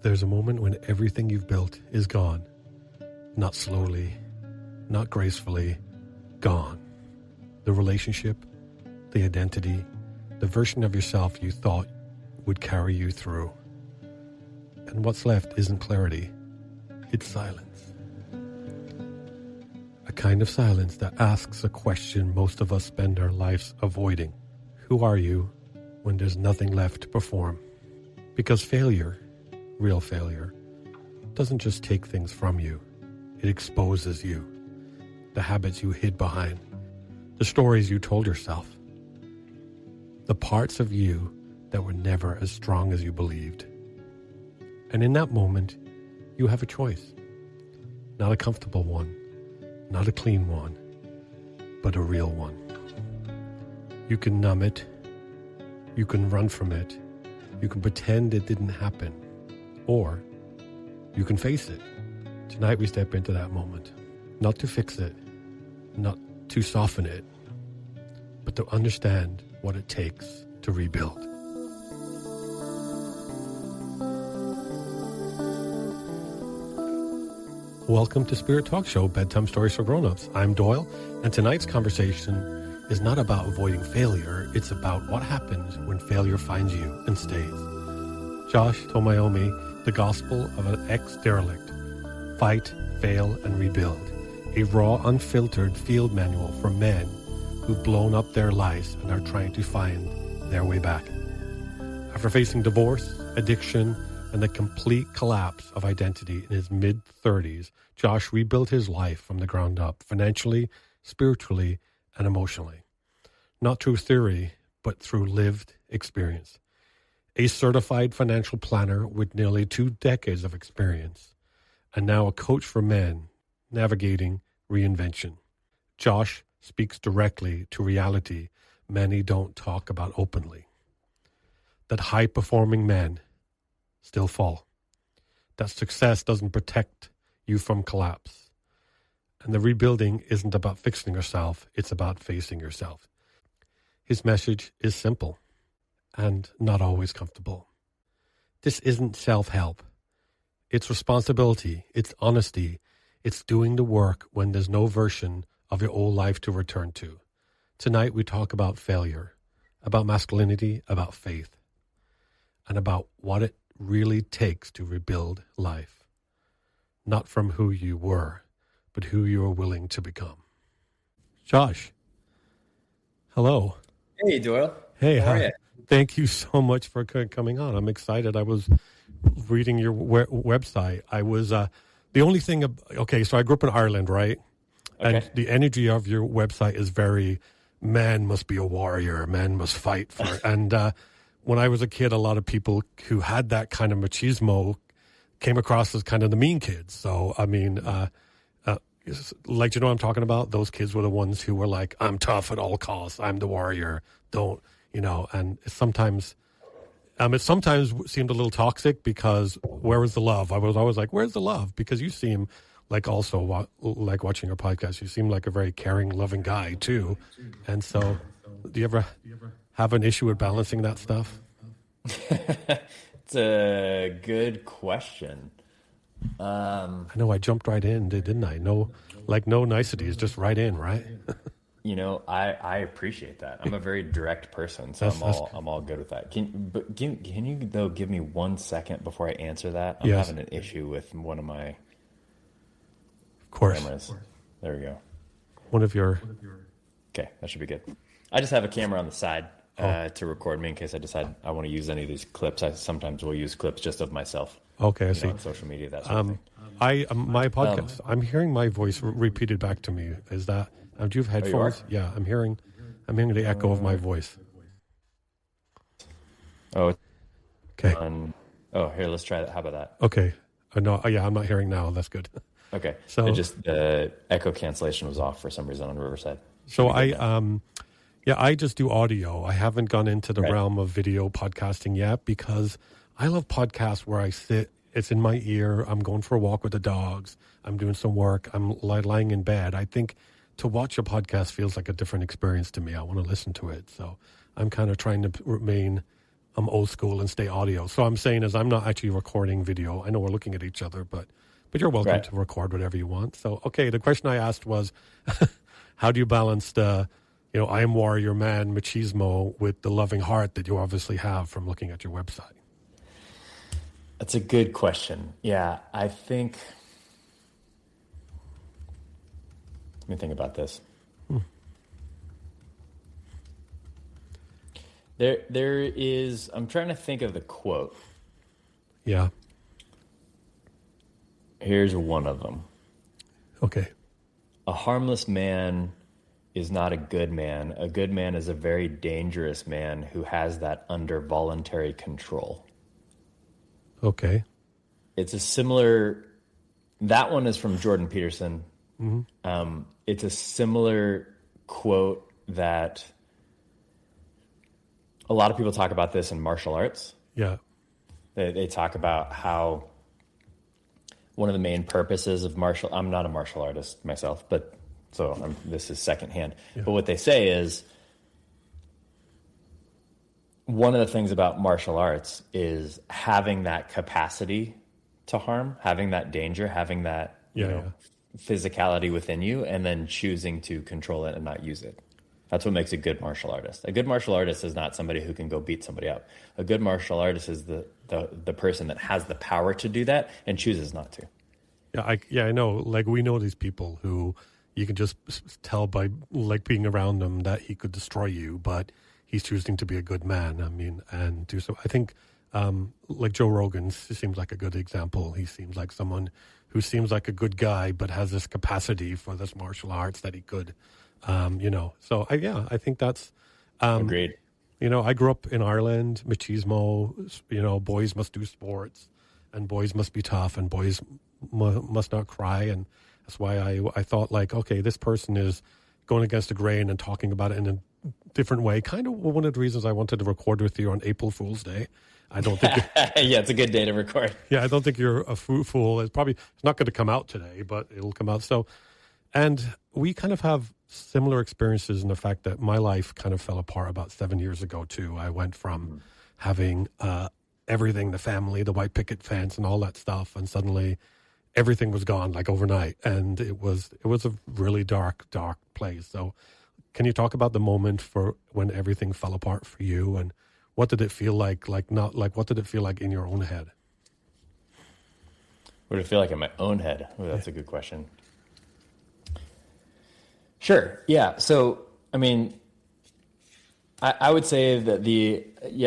There's a moment when everything you've built is gone. Not slowly, not gracefully, gone. The relationship, the identity, the version of yourself you thought would carry you through. And what's left isn't clarity, it's silence. A kind of silence that asks a question most of us spend our lives avoiding. Who are you when there's nothing left to perform? Because failure, real failure, doesn't just take things from you. It exposes you. The habits you hid behind. The stories you told yourself. The parts of you that were never as strong as you believed. And in that moment, you have a choice. Not a comfortable one. Not a clean one. But a real one. You can numb it. You can run from it. You can pretend it didn't happen. Or you can face it. Tonight we step into that moment. Not to fix it. Not to soften it. But to understand what it takes to rebuild. Welcome to Spirit Talk Show, Bedtime Stories for Grown-Ups. I'm Doyle, and tonight's conversation is not about avoiding failure. It's about what happens when failure finds you and stays. Josh Tomeoni, The Gospel of an Ex-Derelict. Fight, Fail, and Rebuild. A raw, unfiltered field manual for men who've blown up their lives and are trying to find their way back. After facing divorce, addiction, and the complete collapse of identity in his mid-30s, Josh rebuilt his life from the ground up, financially, spiritually, and emotionally. Not through theory, but through lived experience. A certified financial planner with nearly 2 decades of experience, and now a coach for men navigating reinvention. Josh speaks directly to reality many don't talk about openly. That high-performing men still fall. That success doesn't protect you from collapse. And the rebuilding isn't about fixing yourself, it's about facing yourself. His message is simple and not always comfortable. This isn't self-help. It's responsibility, it's honesty, it's doing the work when there's no version of your old life to return to. Tonight we talk about failure, about masculinity, about faith, and about what it really takes to rebuild life. Not from who you were, but who you are willing to become. Josh, hello. Hey, Doyle. Hey, how are you? Thank you so much for coming on. I'm excited. I was reading your website. I was, the only thing, so I grew up in Ireland, right? Okay. And the energy of your website is very, man must be a warrior, man must fight for, and when I was a kid, a lot of people who had that kind of machismo came across as kind of the mean kids. So, I mean, like, you know what I'm talking about? Those kids were the ones who were like, I'm tough at all costs. I'm the warrior. Don't, and sometimes, it sometimes seemed a little toxic because where was the love? I was always like, where's the love? Because you seem like also like watching your podcast, you seem like a very caring, loving guy too. And so do you ever have an issue with balancing that stuff? It's a good question. I know I jumped right in, didn't I? No niceties, just right in, right? I appreciate that. I'm a very direct person, so I'm all good with that. Can you though give me 1 second before I answer that? I'm having an issue with one of my cameras. There we go. One of your. Okay, that should be good. I just have a camera on the side to record me in case I decide I want to use any of these clips. I sometimes will use clips just of myself. Okay, I see. On social media, that sort of thing. My podcast, I'm hearing my voice repeated back to me. Is that, do you have headphones? Yeah, I'm hearing the echo of my voice. Oh, okay. Here, let's try that. How about that? Okay. No, I'm not hearing now. That's good. Okay. So the echo cancellation was off for some reason on Riverside. So I just do audio. I haven't gone into the realm of video podcasting yet because I love podcasts where I sit, it's in my ear, I'm going for a walk with the dogs, I'm doing some work, I'm lying in bed. I think to watch a podcast feels like a different experience to me. I want to listen to it. So I'm kind of trying to remain old school and stay audio. So I'm saying is I'm not actually recording video. I know we're looking at each other, but you're welcome to record whatever you want. So, okay, the question I asked was, how do you balance the, I am warrior man, machismo with the loving heart that you obviously have from looking at your website? That's a good question. Yeah, I think, let me think about this. There is, I'm trying to think of the quote. Yeah. Here's one of them. Okay. A harmless man is not a good man. A good man is a very dangerous man who has that under voluntary control. Okay. It's a similar, that one is from Jordan Peterson. Mm-hmm. It's a similar quote that a lot of people talk about this in martial arts. Yeah. They talk about how one of the main purposes of I'm not a martial artist myself, but this is secondhand. Yeah. But what they say is one of the things about martial arts is having that capacity to harm, having that danger, having that physicality within you, and then choosing to control it and not use it. That's what makes a good martial artist. A good martial artist is not somebody who can go beat somebody up. A good martial artist is the person that has the power to do that and chooses not to. Yeah, I know. Like, we know these people who you can just tell by like being around them that he could destroy you, but he's choosing to be a good man. I mean, and do so. I think like Joe Rogan seems like a good example. He seems like someone who seems like a good guy, but has this capacity for this martial arts that he could. So I think that's agreed. I grew up in Ireland, machismo, boys must do sports and boys must be tough and boys must not cry. And that's why I thought like, okay, this person is going against the grain and talking about it in a different way. Kind of one of the reasons I wanted to record with you on April Fool's Day. I don't think yeah, it's a good day to record. Yeah, I don't think you're a fool. It's not going to come out today, but it'll come out. So, and we kind of have similar experiences in the fact that my life kind of fell apart about 7 years ago too. I went from having everything, the family, the white picket fence and all that stuff, and suddenly everything was gone like overnight. And it was a really dark place. So can you talk about the moment for when everything fell apart for you, and what did it feel like? What did it feel like in your own head? What did it feel like in my own head? Oh, that's a good question. Sure. Yeah. So, I mean, I would say that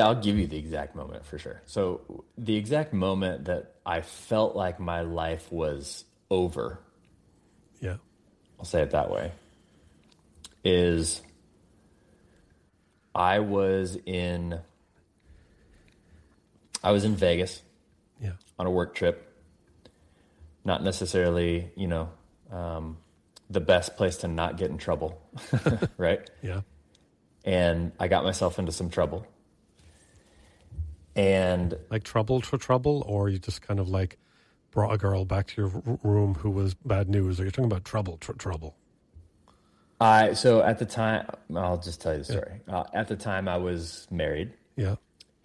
I'll give you the exact moment for sure. So the exact moment that I felt like my life was over. Yeah. I'll say it that way. Is I was in Vegas. Yeah. On a work trip. Not necessarily, the best place to not get in trouble, right? Yeah. And I got myself into some trouble. And like trouble, or you just kind of like brought a girl back to your room who was bad news, or you're talking about trouble? So at the time, I'll just tell you the story. Yeah. At the time I was married. Yeah.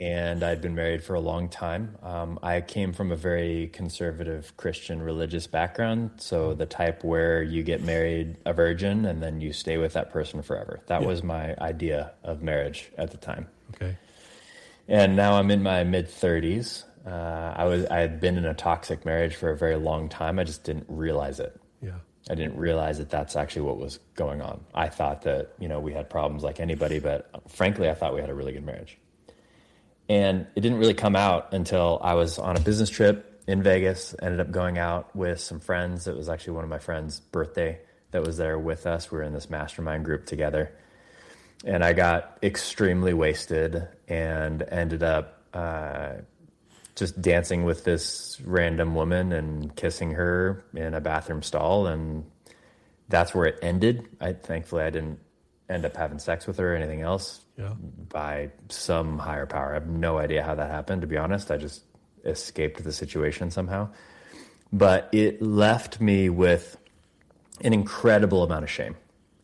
And I'd been married for a long time. I came from a very conservative Christian religious background. So the type where you get married a virgin and then you stay with that person forever. That was my idea of marriage at the time. Okay. And now I'm in my mid 30s. I had been in a toxic marriage for a very long time. I just didn't realize it. Yeah. I didn't realize that that's actually what was going on. I thought that, we had problems like anybody, but frankly, I thought we had a really good marriage. And it didn't really come out until I was on a business trip in Vegas, ended up going out with some friends. It was actually one of my friends' birthday that was there with us. We were in this mastermind group together. And I got extremely wasted and ended up just dancing with this random woman and kissing her in a bathroom stall. And that's where it ended. Thankfully, I didn't end up having sex with her or anything else. Yeah. By some higher power. I have no idea how that happened, to be honest. I just escaped the situation somehow. But it left me with an incredible amount of shame.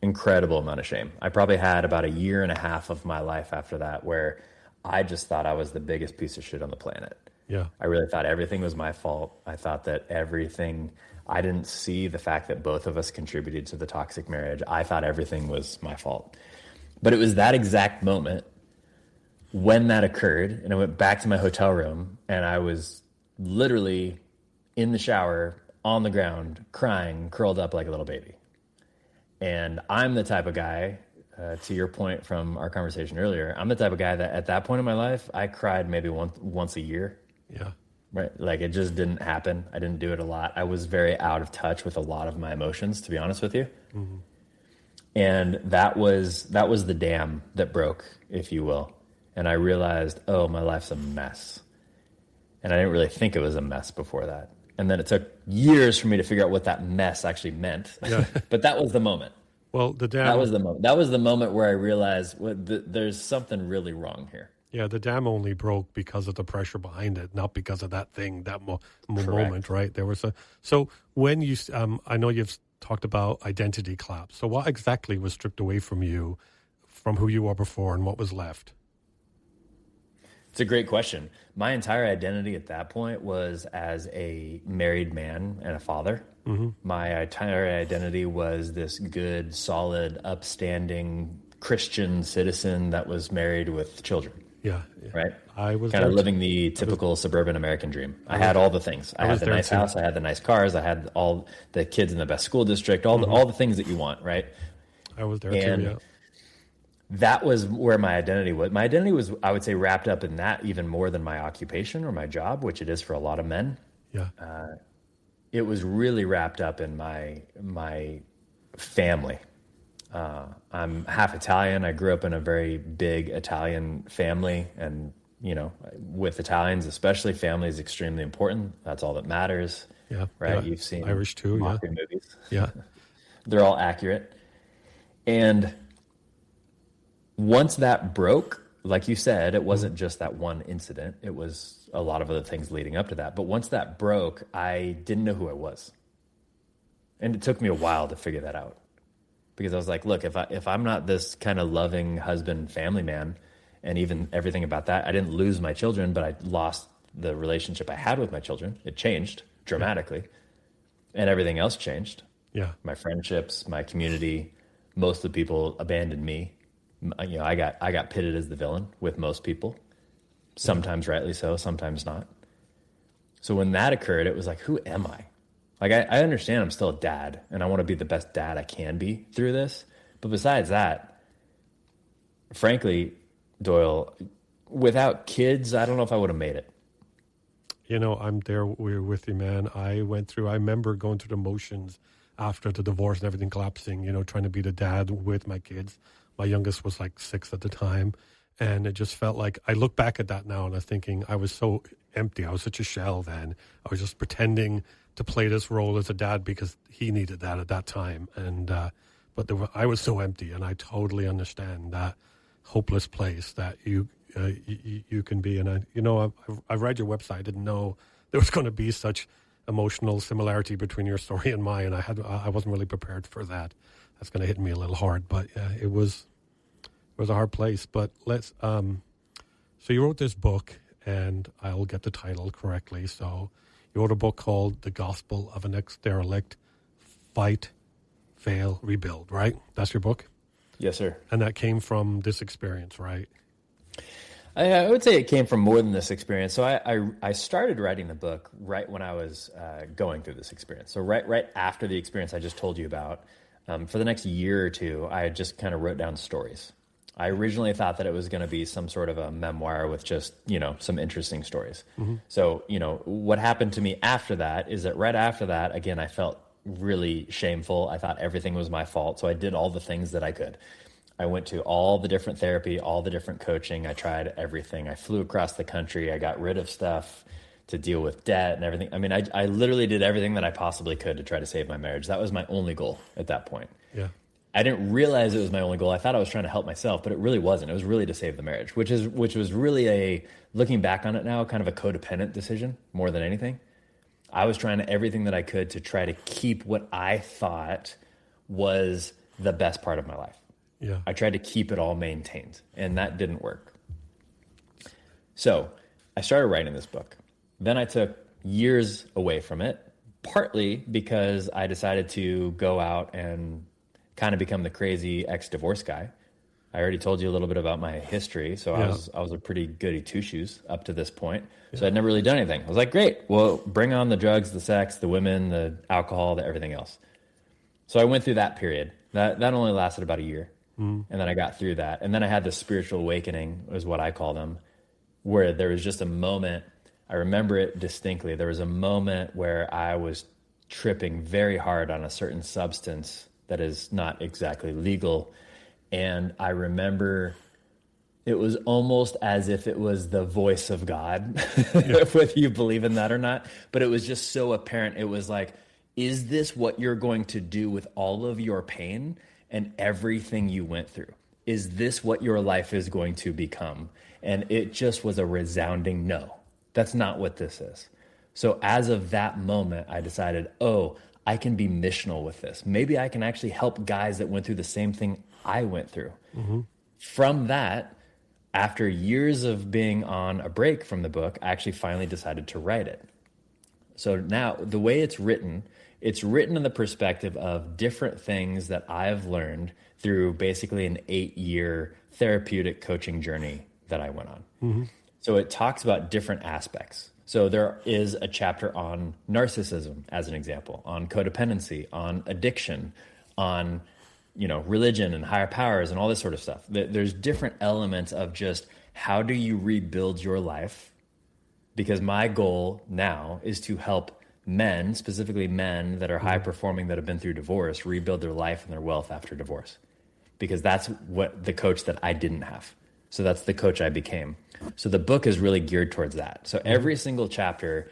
I probably had about a year and a half of my life after that where I just thought I was the biggest piece of shit on the planet. Yeah. I really thought everything was my fault. I thought that I didn't see the fact that both of us contributed to the toxic marriage. I thought everything was my fault. But it was that exact moment when that occurred, and I went back to my hotel room, and I was literally in the shower, on the ground, crying, curled up like a little baby. And I'm the type of guy, to your point from our conversation earlier, I'm the type of guy that at that point in my life, I cried maybe once a year. Yeah. Right. Like it just didn't happen. I didn't do it a lot. I was very out of touch with a lot of my emotions, to be honest with you. Mm-hmm. And that was the dam that broke, if you will. And I realized, oh, my life's a mess. And I didn't really think it was a mess before that. And then it took years for me to figure out what that mess actually meant. Yeah. But that was the moment. Well, that was the moment. That was the moment where I realized there's something really wrong here. Yeah, the dam only broke because of the pressure behind it, not because of that thing, that moment, right? There was so when you, I know you've talked about identity collapse. So what exactly was stripped away from you, from who you were before, and what was left? It's a great question. My entire identity at that point was as a married man and a father. Mm-hmm. My entire identity was this good, solid, upstanding Christian citizen that was married with children. Yeah. Right? I was kind of living the typical suburban American dream. I had all the things. I had the nice house. I had the nice cars. I had all the kids in the best school district, all the things that you want, right? I was there too, yeah. That was where my identity was. My identity was, I would say, wrapped up in that even more than my occupation or my job, which it is for a lot of men. Yeah. It was really wrapped up in my family. I'm half Italian. I grew up in a very big Italian family, and with Italians especially, family is extremely important. That's all that matters. Yeah, right. Yeah. You've seen Irish too. mafia movies. Yeah, they're all accurate. And once that broke, like you said, it wasn't just that one incident. It was a lot of other things leading up to that. But once that broke, I didn't know who I was, and it took me a while to figure that out. Because I was like, look, if I'm not this kind of loving husband, family man, and even everything about that, I didn't lose my children, but I lost the relationship I had with my children. It changed dramatically, and everything else changed. Yeah, my friendships, my community, most of the people abandoned me. I got pitted as the villain with most people, sometimes rightly so, sometimes not. So when that occurred, it was like, who am I? Like, I understand I'm still a dad, and I want to be the best dad I can be through this. But besides that, frankly, Doyle, without kids, I don't know if I would have made it. I'm there with you, man. I remember going through the motions after the divorce and everything collapsing, trying to be the dad with my kids. My youngest was like 6 at the time. And it just felt like, I look back at that now and I'm thinking I was so empty. I was such a shell then. I was just pretending to play this role as a dad because he needed that at that time. And I was so empty, and I totally understand that hopeless place that you can be. And I read your website. I didn't know there was going to be such emotional similarity between your story and mine. I wasn't really prepared for that. That's going to hit me a little hard, but it was a hard place. But let's. So you wrote this book, and I'll get the title correctly. So you wrote a book called "The Gospel of an Ex-Derelict: Fight, Fail, Rebuild." Right? That's your book. Yes, sir. And that came from this experience, right? I would say it came from more than this experience. So I started writing the book right when I was going through this experience. So right after the experience I just told you about, for the next year or two, I just kind of wrote down stories. I originally thought that it was going to be some sort of a memoir with just, some interesting stories. Mm-hmm. So, what happened to me after that is that right after that, again, I felt really shameful. I thought everything was my fault. So I did all the things that I could. I went to all the different therapy, all the different coaching. I tried everything. I flew across the country. I got rid of stuff to deal with debt and everything. I mean, I literally did everything that I possibly could to try to save my marriage. That was my only goal at that point. Yeah. I didn't realize it was my only goal. I thought I was trying to help myself, but it really wasn't. It was really to save the marriage, which was really looking back on it now, kind of a codependent decision more than anything. I was trying everything that I could to try to keep what I thought was the best part of my life. Yeah. I tried to keep it all maintained, and that didn't work. So I started writing this book. Then I took years away from it, partly because I decided to go out and kind of become the crazy ex-divorce guy. I already told you a little bit about my history, so I was a pretty goody two-shoes up to this point. So I'd never really done anything. I was like, great, well, bring on the drugs, the sex, the women, the alcohol, the everything else. So I went through that period. That only lasted about a year. And then I got through that. And then I had this spiritual awakening, is what I call them, where there was just a moment. I remember it distinctly. There was a moment where I was tripping very hard on a certain substance that is not exactly legal. And I remember it was almost as if it was the voice of God, whether you believe in that or not. But it was just so apparent. It was like, is this what you're going to do with all of your pain and everything you went through? Is this what your life is going to become? And it just was a resounding no. That's not what this is. So as of that moment, I decided, oh, I can be missional with this. Maybe I can actually help guys that went through the same thing I went through. From that, after years of being on a break from the book, I actually finally decided to write it. So now the way it's written in the perspective of different things that I've learned through basically an 8-year therapeutic coaching journey that I went on. So it talks about different aspects. So there is a chapter on narcissism, as an example, on codependency, on addiction, on religion and higher powers and all this sort of stuff. There's different elements of just how do you rebuild your life? Because my goal now is to help men, specifically men that are high performing, that have been through divorce, rebuild their life and their wealth after divorce. Because that's what the coach that I didn't have. So that's the coach I became. So the book is really geared towards that. So every single chapter,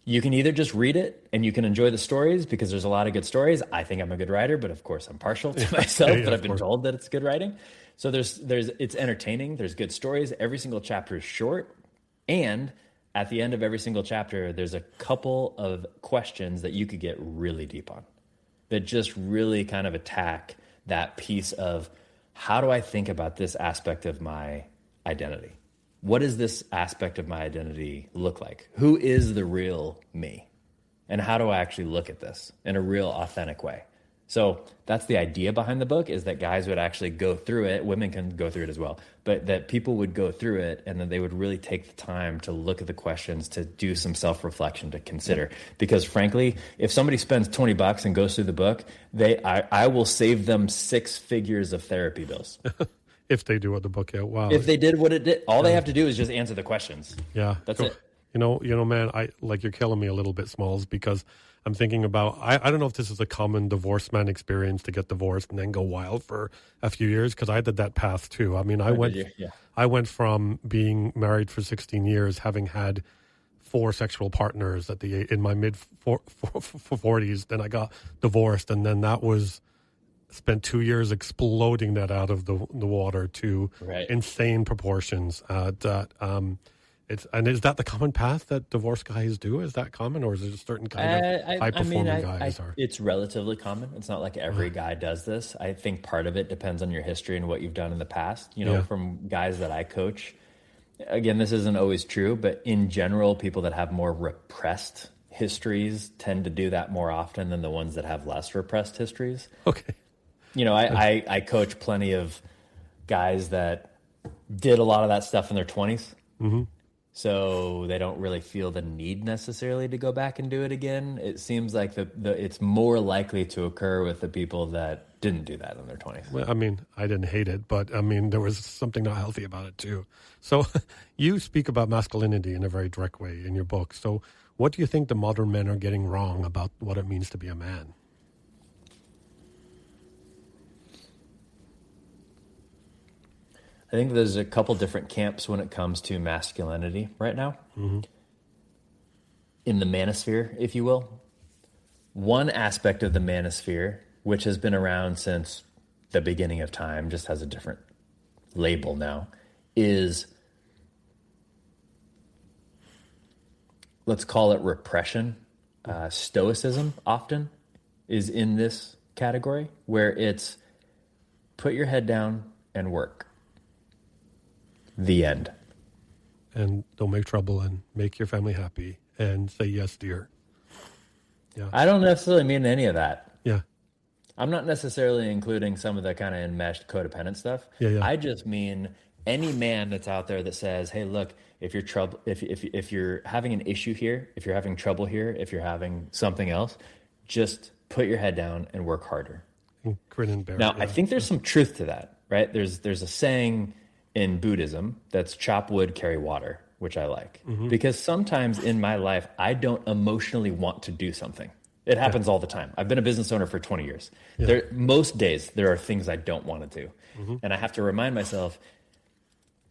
you can either just read it and you can enjoy the stories because there's a lot of good stories. I think I'm a good writer, but of course I'm partial to myself, but I've been told that it's good writing. So it's entertaining. There's good stories. Every single chapter is short. And at the end of every single chapter, there's a couple of questions that you could get really deep on that just really kind of attack that piece of how do I think about this aspect of my identity? What does this aspect of my identity look like? Who is the real me? And how do I actually look at this in a real authentic way? So that's the idea behind the book, is that guys would actually go through it. Women can go through it as well, but that people would go through it and then they would really take the time to look at the questions, to do some self-reflection, to consider. Because frankly, if somebody spends $20 and goes through the book, I will save them 6 figures of therapy bills. If they do what the book is. Wow. If they did what it did, all they have to do is just answer the questions. Yeah. That's it. You know, man, you're killing me a little bit, Smalls, because I'm thinking about, I don't know if this is a common divorced man experience, to get divorced and then go wild for a few years, because I did that path too. I mean, I went from being married for 16 years, having had 4 sexual partners in my mid 40s. Then I got divorced, and then spent 2 years exploding that out of the water to insane proportions. Is that the common path that divorced guys do? Is that common, or is it a certain kind of high-performing guys? It's relatively common. It's not like every guy does this. I think part of it depends on your history and what you've done in the past. From guys that I coach, again, this isn't always true, but in general, people that have more repressed histories tend to do that more often than the ones that have less repressed histories. Okay. I coach plenty of guys that did a lot of that stuff in their 20s. So they don't really feel the need necessarily to go back and do it again. It seems like it's more likely to occur with the people that didn't do that in their 20s. Well, I mean, I didn't hate it, but I mean, there was something not healthy about it too. So you speak about masculinity in a very direct way in your book. So what do you think the modern men are getting wrong about what it means to be a man? I think there's a couple different camps when it comes to masculinity right now. In the manosphere, if you will. One aspect of the manosphere, which has been around since the beginning of time, just has a different label now, is, let's call it repression. Stoicism often is in this category, where it's put your head down and work. The end. and don't make trouble and make your family happy and say yes, dear. Yeah. I don't necessarily mean any of that. Yeah. I'm not necessarily including some of the kind of enmeshed codependent stuff. Yeah. I just mean any man that's out there that says, "Hey, look, if you're having an issue here, if you're having trouble here, if you're having something else, just put your head down and work harder." And grin and bear. Now, yeah. I think there's some truth to that, right? There's a saying in Buddhism that's chop wood, carry water, which I like. Because sometimes in my life, I don't emotionally want to do something. It happens all the time. I've been a business owner for 20 years. Yeah. Most days, there are things I don't want to do. And I have to remind myself,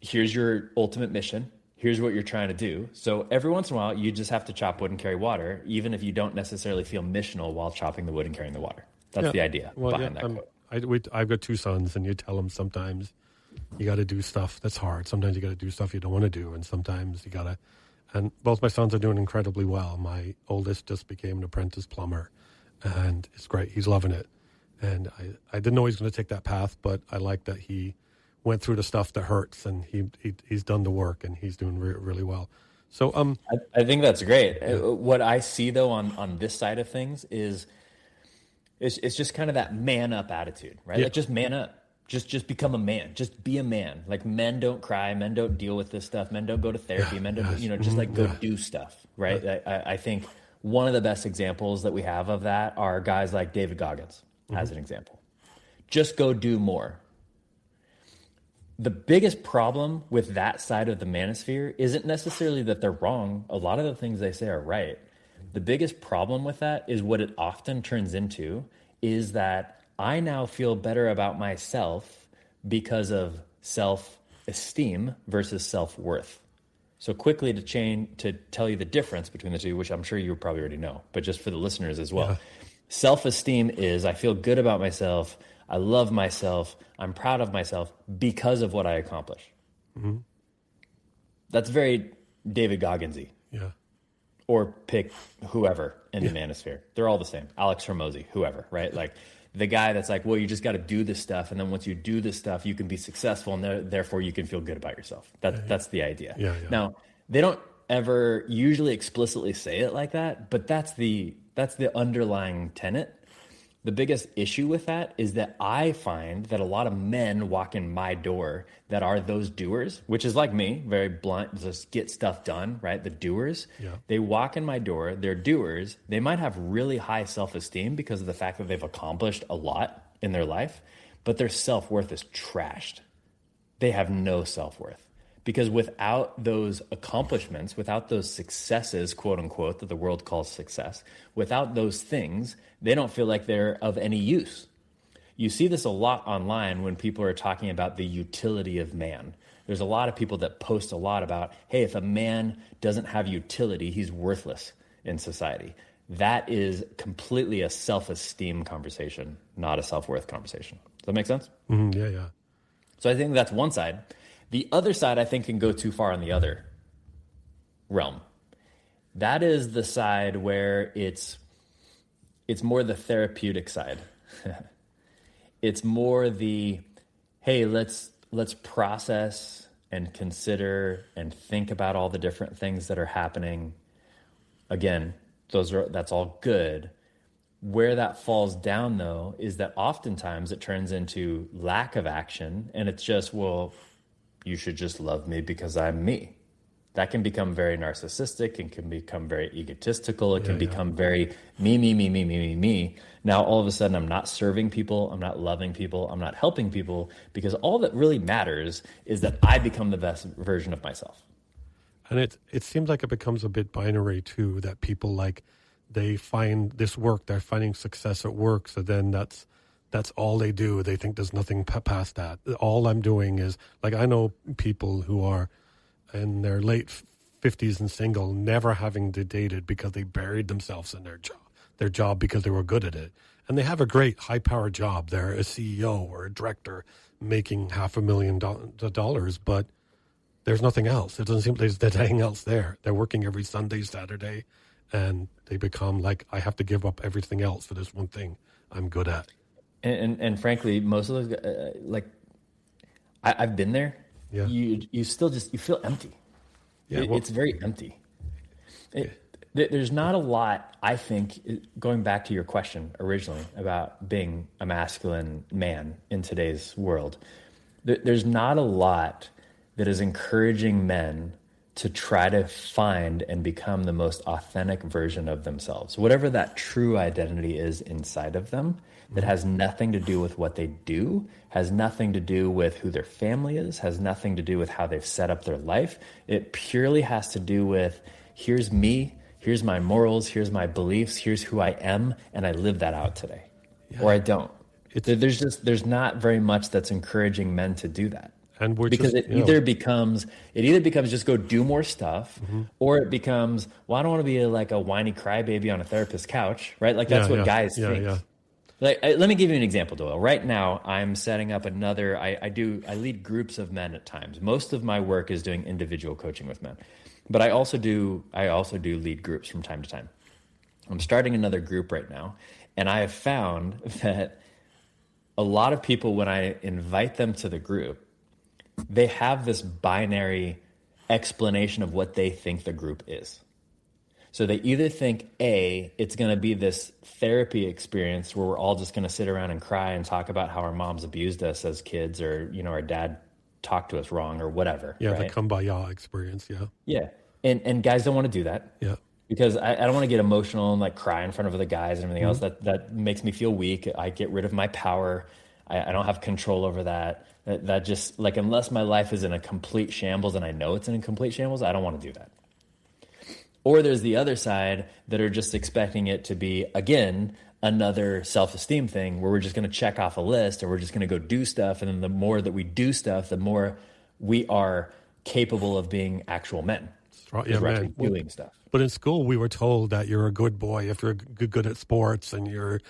here's your ultimate mission. Here's what you're trying to do. So every once in a while, you just have to chop wood and carry water, even if you don't necessarily feel missional while chopping the wood and carrying the water. That's the idea behind that quote. I've got two sons, and you tell them sometimes you got to do stuff that's hard. Sometimes you got to do stuff you don't want to do, and sometimes you got to. And both my sons are doing incredibly well. My oldest just became an apprentice plumber, and it's great. He's loving it. And I didn't know he was going to take that path, but I like that he went through the stuff that hurts, and he's done the work, and he's doing really well. So I think that's great. Yeah. What I see though on this side of things is it's just kind of that man up attitude, right? Yeah. Like just man up. Just become a man. Just be a man. Like men don't cry. Men don't deal with this stuff. Men don't go to therapy. Men don't, just like go do stuff, right? I think one of the best examples that we have of that are guys like David Goggins, as an example. Just go do more. The biggest problem with that side of the manosphere isn't necessarily that they're wrong. A lot of the things they say are right. The biggest problem with that is what it often turns into is that I now feel better about myself because of self-esteem versus self-worth. So quickly to tell you the difference between the two, which I'm sure you probably already know, but just for the listeners as well. Yeah. Self-esteem is I feel good about myself. I love myself. I'm proud of myself because of what I accomplish. That's very David Goggins-y. Yeah. Or pick whoever in the manosphere. They're all the same. Alex Hormozy, whoever, right? Like the guy that's like, well, you just got to do this stuff. And then once you do this stuff, you can be successful. And therefore you can feel good about yourself. That's the idea. Yeah. Now, they don't ever usually explicitly say it like that, but that's the underlying tenet. The biggest issue with that is that I find that a lot of men walk in my door that are those doers, which is like me, very blunt, just get stuff done, right? The doers, They walk in my door, they're doers. They might have really high self-esteem because of the fact that they've accomplished a lot in their life, but their self-worth is trashed. They have no self-worth. Because without those accomplishments, without those successes, quote unquote, that the world calls success, without those things, they don't feel like they're of any use. You see this a lot online when people are talking about the utility of man. There's a lot of people that post a lot about, hey, if a man doesn't have utility, he's worthless in society. That is completely a self-esteem conversation, not a self-worth conversation. Does that make sense? Yeah. So I think that's one side. The other side, I think, can go too far on the other realm. That is the side where it's more the therapeutic side. It's more the, hey, let's process and consider and think about all the different things that are happening. Again, that's all good. Where that falls down, though, is that oftentimes it turns into lack of action, and it's just, well, you should just love me because I'm me. That can become very narcissistic and can become very egotistical. It can become very me. Now, all of a sudden, I'm not serving people. I'm not loving people. I'm not helping people because all that really matters is that I become the best version of myself. And it seems like it becomes a bit binary, too, that people they find this work, they're finding success at work, so then that's all they do. They think there's nothing past that. All I'm doing is, I know people who are in their late 50s and single, never having dated because they buried themselves in their job because they were good at it. And they have a great high-powered job. They're a CEO or a director making $500,000, but there's nothing else. It doesn't seem there's anything else there. They're working every Sunday, Saturday, and they become I have to give up everything else for this one thing I'm good at. And frankly, most of those, I've been there. Yeah. You still you feel empty. It's very empty. There's not a lot, I think, going back to your question originally about being a masculine man in today's world, there's not a lot that is encouraging men to try to find and become the most authentic version of themselves, whatever that true identity is inside of them, that has nothing to do with what they do, has nothing to do with who their family is, has nothing to do with how they've set up their life. It purely has to do with, here's me, here's my morals, here's my beliefs, here's who I am, and I live that out today. Yeah. Or I don't. There's not very much that's encouraging men to do that. And it either becomes just go do more stuff, or it becomes, well, I don't want to be like a whiny crybaby on a therapist's couch, right? Like that's what guys think. Yeah. Like, let me give you an example, Doyle. Right now, I'm setting up another. I lead groups of men at times. Most of my work is doing individual coaching with men, but I also do lead groups from time to time. I'm starting another group right now, and I have found that a lot of people, when I invite them to the group, they have this binary explanation of what they think the group is. So they either think, A, it's going to be this therapy experience where we're all just going to sit around and cry and talk about how our moms abused us as kids, or, our dad talked to us wrong, or whatever. Yeah, right? The kumbaya experience, yeah. Yeah, and guys don't want to do that. Yeah. Because I don't want to get emotional and like cry in front of the guys and everything else. That makes me feel weak. I get rid of my power. I don't have control over that. That just, like, unless my life is in a complete shambles and I know it's in a complete shambles, I don't want to do that. Or there's the other side that are just expecting it to be, again, another self-esteem thing where we're just going to check off a list, or we're just going to go do stuff. And then the more that we do stuff, the more we are capable of being actual men. Right, yeah, man. Doing stuff. But in school, we were told that you're a good boy if you're good at sports, and you're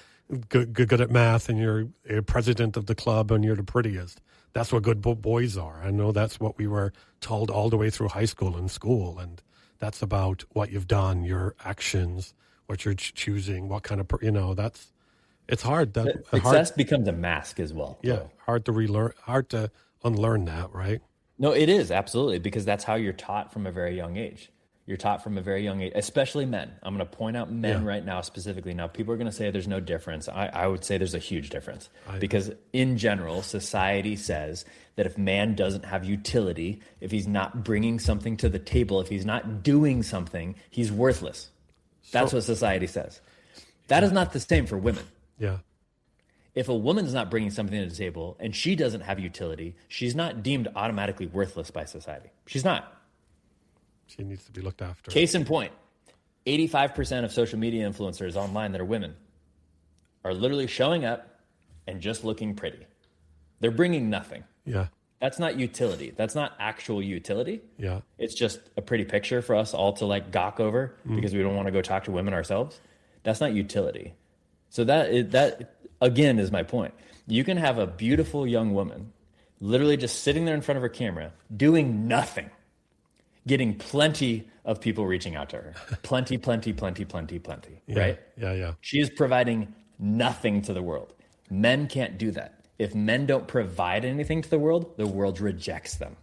good at math, and you're a president of the club, and you're the prettiest. That's what good boys are. I know that's what we were told all the way through high school and school. And that's about what you've done, your actions, what you're choosing, what kind of, it's hard. Success becomes a mask as well. Yeah. Hard to unlearn that, right? No, it is, absolutely, because that's how you're taught from a very young age. You're taught from a very young age, especially men. I'm going to point out men right now specifically. Now, people are going to say there's no difference. I would say there's a huge difference, because in general, society says that if man doesn't have utility, if he's not bringing something to the table, if he's not doing something, he's worthless. That's what society says. That is not the same for women. Yeah. If a woman's not bringing something to the table and she doesn't have utility, she's not deemed automatically worthless by society. She's not. She needs to be looked after. Case in point, 85% of social media influencers online that are women are literally showing up and just looking pretty. They're bringing nothing. Yeah. That's not utility. That's not actual utility. Yeah. It's just a pretty picture for us all to like gawk over because we don't want to go talk to women ourselves. That's not utility. So that again is my point. You can have a beautiful young woman literally just sitting there in front of her camera doing nothing, getting plenty of people reaching out to her. Plenty, right? Yeah. She is providing nothing to the world. Men can't do that. If men don't provide anything to the world rejects them.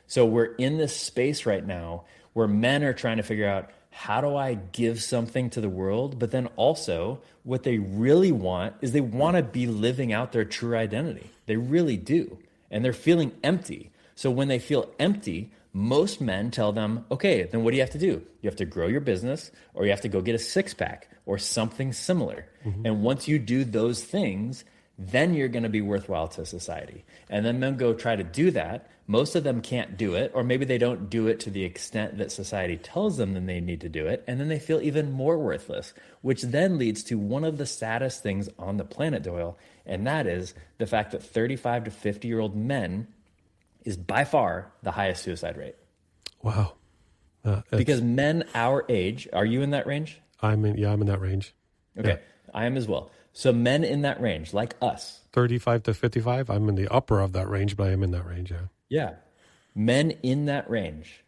So we're in this space right now where men are trying to figure out, how do I give something to the world? But then also what they really want is they want to be living out their true identity. They really do. And they're feeling empty. So when they feel empty, most men tell them, okay, then what do you have to do? You have to grow your business, or you have to go get a six-pack or something similar. And once you do those things, then you're going to be worthwhile to society. And then men go try to do that. Most of them can't do it, or maybe they don't do it to the extent that society tells them that they need to do it. And then they feel even more worthless, which then leads to one of the saddest things on the planet, Doyle. And that is the fact that 35 to 50-year-old men is by far the highest suicide rate. Wow. Because men our age, are you in that range? I'm in that range. Okay. Yeah. I am as well. So men in that range, like us. 35 to 55, I'm in the upper of that range, but I am in that range, yeah. Yeah. Men in that range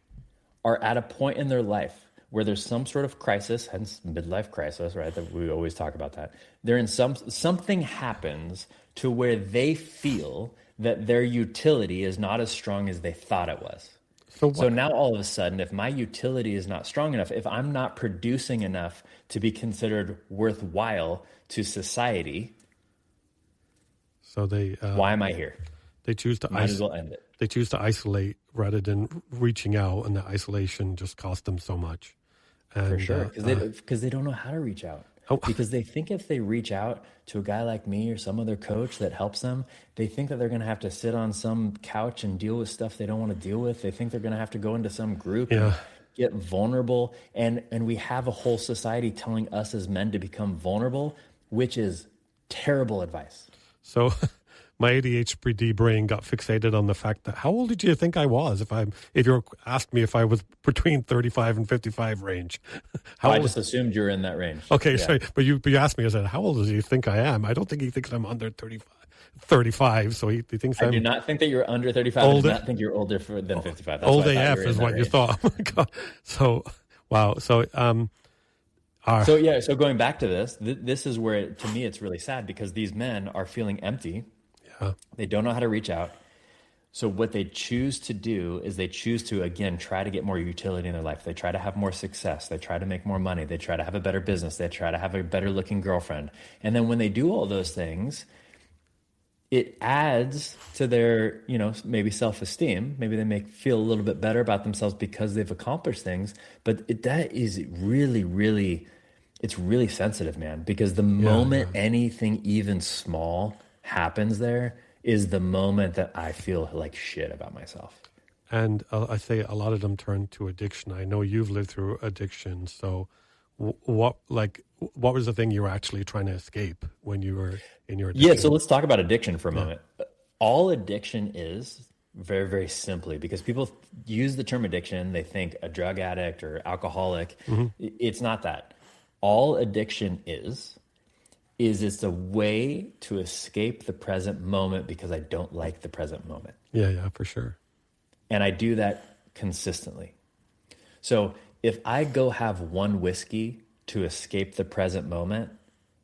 are at a point in their life where there's some sort of crisis, hence midlife crisis, right? That we always talk about that. They're in something happens to where they feel that their utility is not as strong as they thought it was. So now all of a sudden, if my utility is not strong enough, if I'm not producing enough to be considered worthwhile to society, so why am I here? They choose to Might as well end it. They choose to isolate rather than reaching out, and the isolation just costs them so much. And, for sure, because they don't know how to reach out. Because they think if they reach out to a guy like me or some other coach that helps them, they think that they're going to have to sit on some couch and deal with stuff they don't want to deal with. They think they're going to have to go into some group and get vulnerable. And we have a whole society telling us as men to become vulnerable, which is terrible advice. So my ADHD brain got fixated on the fact that how old did you think I was? If you asked me if I was between 35 and 55 range, I just assumed you were in that range. Okay, sorry, but you asked me. I said, how old do you think I am? I don't think he thinks I'm under 35. So he thinks I do not think that you're under 35. I do not think you're older than 55. That's old AF is what you thought. Oh my God. So wow. So So going back to this is where to me it's really sad because these men are feeling empty. They don't know how to reach out. So what they choose to do is they choose to, again, try to get more utility in their life. They try to have more success. They try to make more money. They try to have a better business. They try to have a better looking girlfriend. And then when they do all those things, it adds to their, maybe self-esteem. Maybe they feel a little bit better about themselves because they've accomplished things. But that is really, really, it's really sensitive, man, because the moment anything even small happens there is the moment that I feel like shit about myself. And I say a lot of them turn to addiction. I know you've lived through addiction. So what was the thing you were actually trying to escape when you were in your addiction? Yeah, so let's talk about addiction for a moment. All addiction is, very, very simply, because people use the term addiction, they think a drug addict or alcoholic. Mm-hmm. It's not that. All addiction is it's a way to escape the present moment because I don't like the present moment. Yeah, for sure. And I do that consistently. So if I go have one whiskey to escape the present moment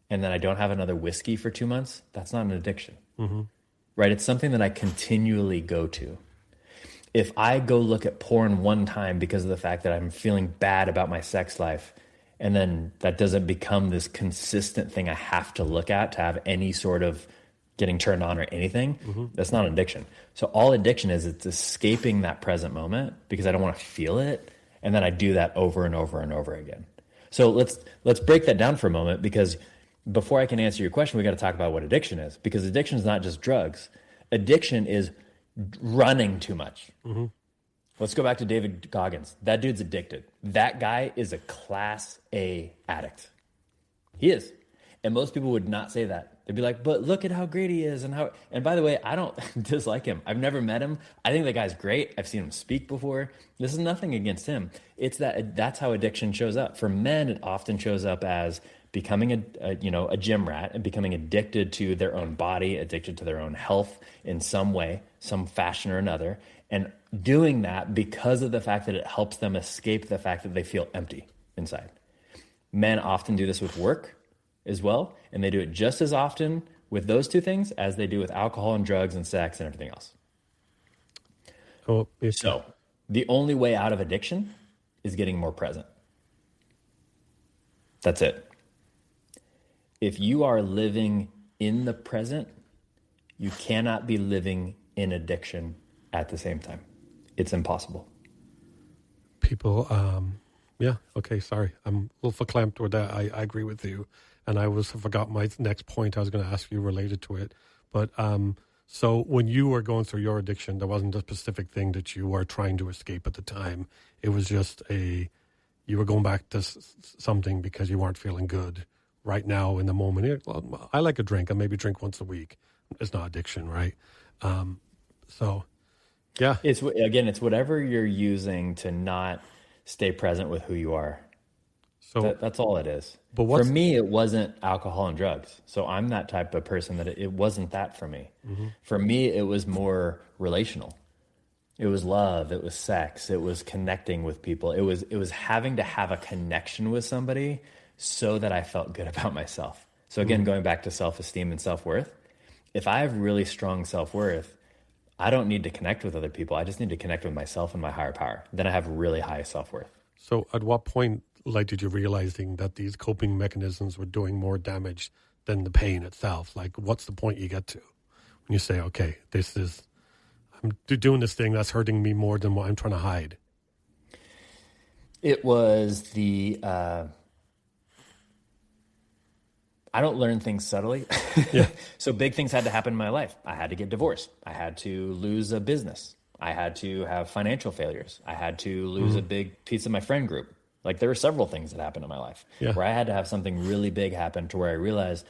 and then I don't have another whiskey for 2 months, that's not an addiction, right? It's something that I continually go to. If I go look at porn one time because of the fact that I'm feeling bad about my sex life, and then that doesn't become this consistent thing I have to look at to have any sort of getting turned on or anything, that's not an addiction. So all addiction is, it's escaping that present moment because I don't want to feel it. And then I do that over and over and over again. So let's break that down for a moment, because before I can answer your question, we got to talk about what addiction is, because addiction is not just drugs. Addiction is running too much. Let's go back to David Goggins. That dude's addicted. That guy is a class A addict. He is. And most people would not say that. They'd be like, but look at how great he is. And by the way, I don't dislike him. I've never met him. I think the guy's great. I've seen him speak before. This is nothing against him. It's that's how addiction shows up. For men, it often shows up as becoming a gym rat and becoming addicted to their own body, addicted to their own health in some way, some fashion or another. And doing that because of the fact that it helps them escape the fact that they feel empty inside. Men often do this with work as well, and they do it just as often with those two things as they do with alcohol and drugs and sex and everything else. So the only way out of addiction is getting more present. That's it. If you are living in the present, you cannot be living in addiction at the same time. It's impossible. People, okay, sorry. I'm a little verklempt with that. I agree with you. And I forgot my next point I was going to ask you related to it. But so when you were going through your addiction, there wasn't a specific thing that you were trying to escape at the time. It was just you were going back to something because you weren't feeling good right now in the moment. Well, I like a drink. I maybe drink once a week. It's not addiction, right? Yeah. It's whatever you're using to not stay present with who you are. So that's all it is. But for me, it wasn't alcohol and drugs. So I'm that type of person that it wasn't that for me. For me, it was more relational. It was love. It was sex. It was connecting with people. It was having to have a connection with somebody so that I felt good about myself. So again, going back to self-esteem and self-worth, if I have really strong self-worth, I don't need to connect with other people. I just need to connect with myself and my higher power. Then I have really high self-worth. So at what point, like, did you realizing that these coping mechanisms were doing more damage than the pain itself? Like, what's the point you get to when you say, okay, I'm doing this thing that's hurting me more than what I'm trying to hide? It was I don't learn things subtly. Yeah. So big things had to happen in my life. I had to get divorced. I had to lose a business. I had to have financial failures. I had to lose a big piece of my friend group. Like, there were several things that happened in my life where I had to have something really big happen to where I realized,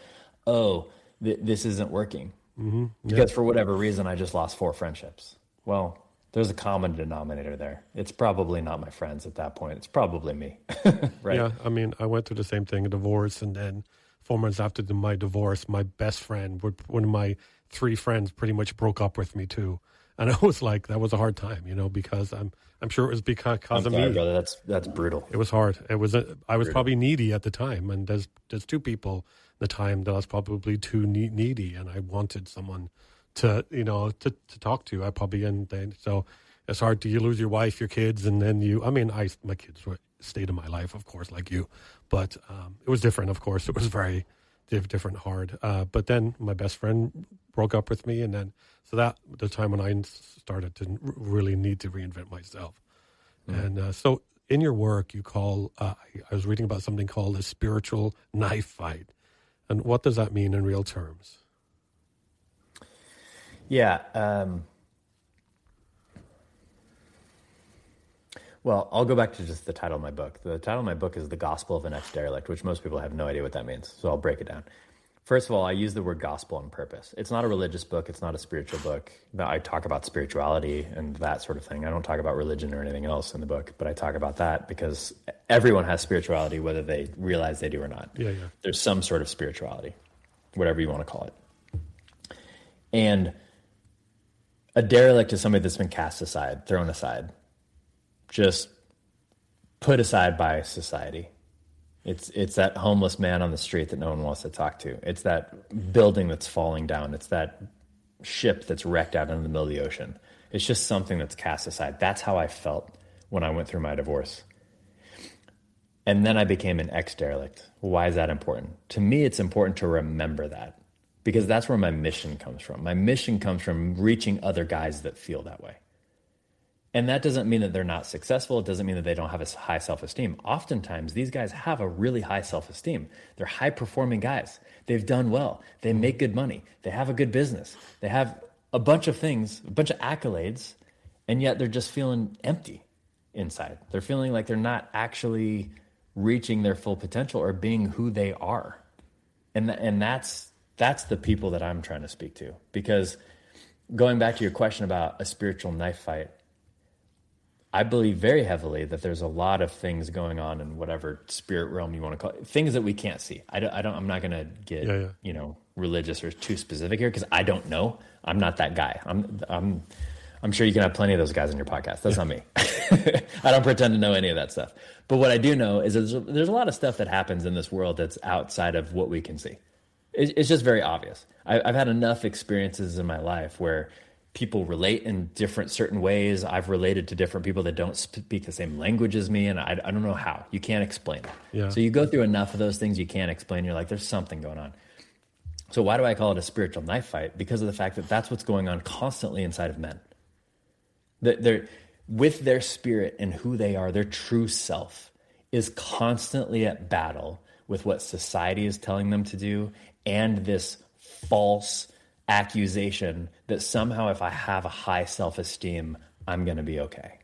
this isn't working. Mm-hmm. Because for whatever reason, I just lost 4 friendships. Well, there's a common denominator there. It's probably not my friends at that point. It's probably me. Right? Yeah. I mean, I went through the same thing, a divorce, and then 4 months after my divorce, my best friend, one of my 3 friends, pretty much broke up with me too. And I was like, that was a hard time, because I'm sure it was because of me. Brother, that's brutal. It was hard. I was probably needy at the time, and there's 2 people at the time that I was probably too needy, and I wanted someone to talk to. So it's hard. You lose your wife, your kids, and then my kids stayed in my life, of course, like you, but it was different. Of course, it was very different, hard. But then my best friend broke up with me, and then that the time when I started to really need to reinvent myself. And so in your work, you call I was reading about something called a spiritual knife fight, and what does that mean in real terms? Yeah. Well, I'll go back to just the title of my book. The title of my book is The Gospel of an Ex-Derelict, which most people have no idea what that means. So I'll break it down. First of all, I use the word gospel on purpose. It's not a religious book. It's not a spiritual book. I talk about spirituality and that sort of thing. I don't talk about religion or anything else in the book, but I talk about that because everyone has spirituality, whether they realize they do or not. Yeah. There's some sort of spirituality, whatever you want to call it. And a derelict is somebody that's been cast aside, thrown aside, just put aside by society. It's that homeless man on the street that no one wants to talk to. It's that building that's falling down. It's that ship that's wrecked out in the middle of the ocean. It's just something that's cast aside. That's how I felt when I went through my divorce. And then I became an ex-derelict. Why is that important? To me, it's important to remember that because that's where my mission comes from. My mission comes from reaching other guys that feel that way. And that doesn't mean that they're not successful. It doesn't mean that they don't have a high self-esteem. Oftentimes, these guys have a really high self-esteem. They're high-performing guys. They've done well. They make good money. They have a good business. They have a bunch of things, a bunch of accolades, and yet they're just feeling empty inside. They're feeling like they're not actually reaching their full potential or being who they are. And that's the people that I'm trying to speak to. Because going back to your question about a spiritual knife fight, I believe very heavily that there's a lot of things going on in whatever spirit realm you want to call it, things that we can't see. I'm not going to get, religious or too specific here because I don't know. I'm not that guy. I'm sure you can have plenty of those guys on your podcast. That's not me. I don't pretend to know any of that stuff. But what I do know is there's a lot of stuff that happens in this world that's outside of what we can see. It's just very obvious. I've had enough experiences in my life where people relate in different certain ways. I've related to different people that don't speak the same language as me, and I don't know how. You can't explain it. Yeah. So you go through enough of those things you can't explain. You're like, there's something going on. So why do I call it a spiritual knife fight? Because of the fact that that's what's going on constantly inside of men. They're with their spirit and who they are, their true self is constantly at battle with what society is telling them to do and this false accusation that somehow if I have a high self-esteem, I'm going to be okay.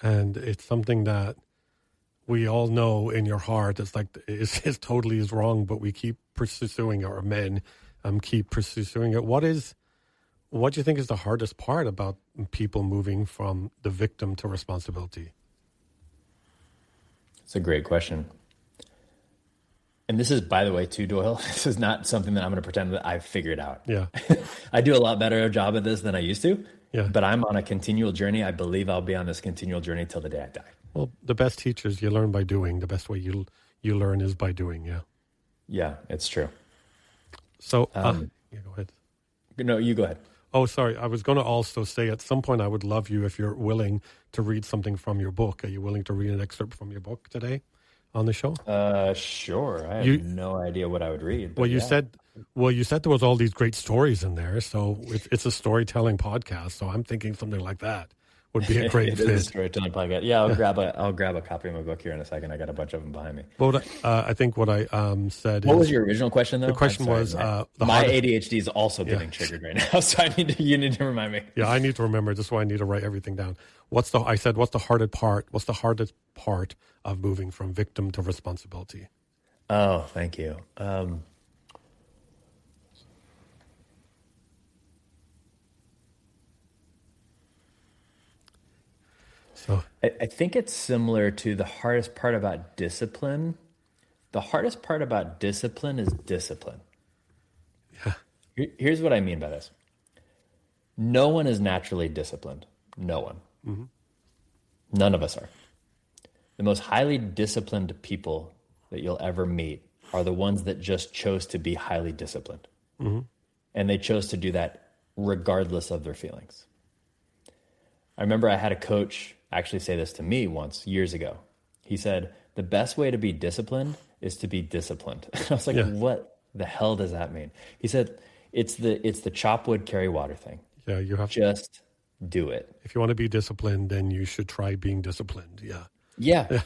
And it's something that we all know in your heart. It's like, it's totally is wrong, but we keep pursuing it, or men keep pursuing it. What do you think is the hardest part about people moving from the victim to responsibility? It's a great question. And this is, by the way, too, Doyle, this is not something that I'm going to pretend that I've figured out. Yeah. I do a lot better a job at this than I used to. Yeah. But I'm on a continual journey. I believe I'll be on this continual journey till the day I die. Well, the best teachers, you learn by doing. The best way you learn is by doing, yeah. Yeah, it's true. So, yeah, go ahead. No, you go ahead. Oh, sorry. I was going to also say at some point I would love you if you're willing to read something from your book. Are you willing to read an excerpt from your book today on the show? Sure. I have You no idea what I would read. But well, you yeah. said there was all these great stories in there, so it's a storytelling podcast. So I'm thinking something like that would be a great It fit. is a storytelling podcast. Yeah, I'll grab a copy of my book here in a second. I got a bunch of them behind me. Well, I think what I said What is was your original question, though? the question I'm sorry, was my ADHD is also getting triggered right now, so you need to remind me. Yeah, I need to remember. This is why I need to write everything down. What's the hardest part? What's the hardest part of moving from victim to responsibility? Oh, thank you. So I think it's similar to the hardest part about discipline. The hardest part about discipline is discipline. yeah, Here's what I mean by this. No one is naturally disciplined. No one. mm-hmm. None of us are. The most highly disciplined people that you'll ever meet are the ones that just chose to be highly disciplined. Mm-hmm. And they chose to do that regardless of their feelings. I remember I had a coach actually say this to me once, years ago. He said, the best way to be disciplined is to be disciplined. I was like, What the hell does that mean? He said, it's the chop wood, carry water thing. Yeah, you have Just do it. If you want to be disciplined, then you should try being disciplined. Yeah. Yeah.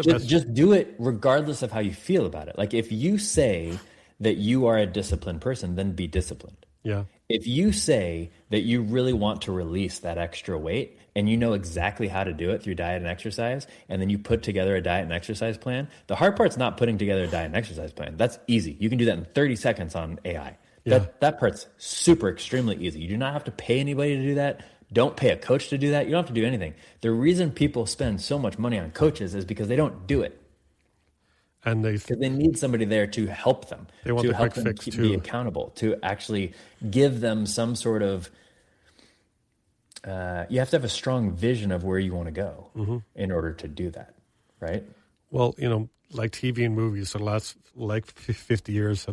just do it regardless of how you feel about it. Like if you say that you are a disciplined person, then be disciplined. Yeah. If you say that you really want to release that extra weight and you know exactly how to do it through diet and exercise, and then you put together a diet and exercise plan, the hard part's not putting together a diet and exercise plan. That's easy. You can do that in 30 seconds on AI. Yeah. That part's super, extremely easy. You do not have to pay anybody to do that. Don't pay a coach to do that. You don't have to do anything. The reason people spend so much money on coaches is because they don't do it. And Because they need somebody there to help them, They want to the help quick them fix, be too. accountable, to actually give them some sort of, you have to have a strong vision of where you want to go in order to do that, right? Well, like TV and movies, the last 50 years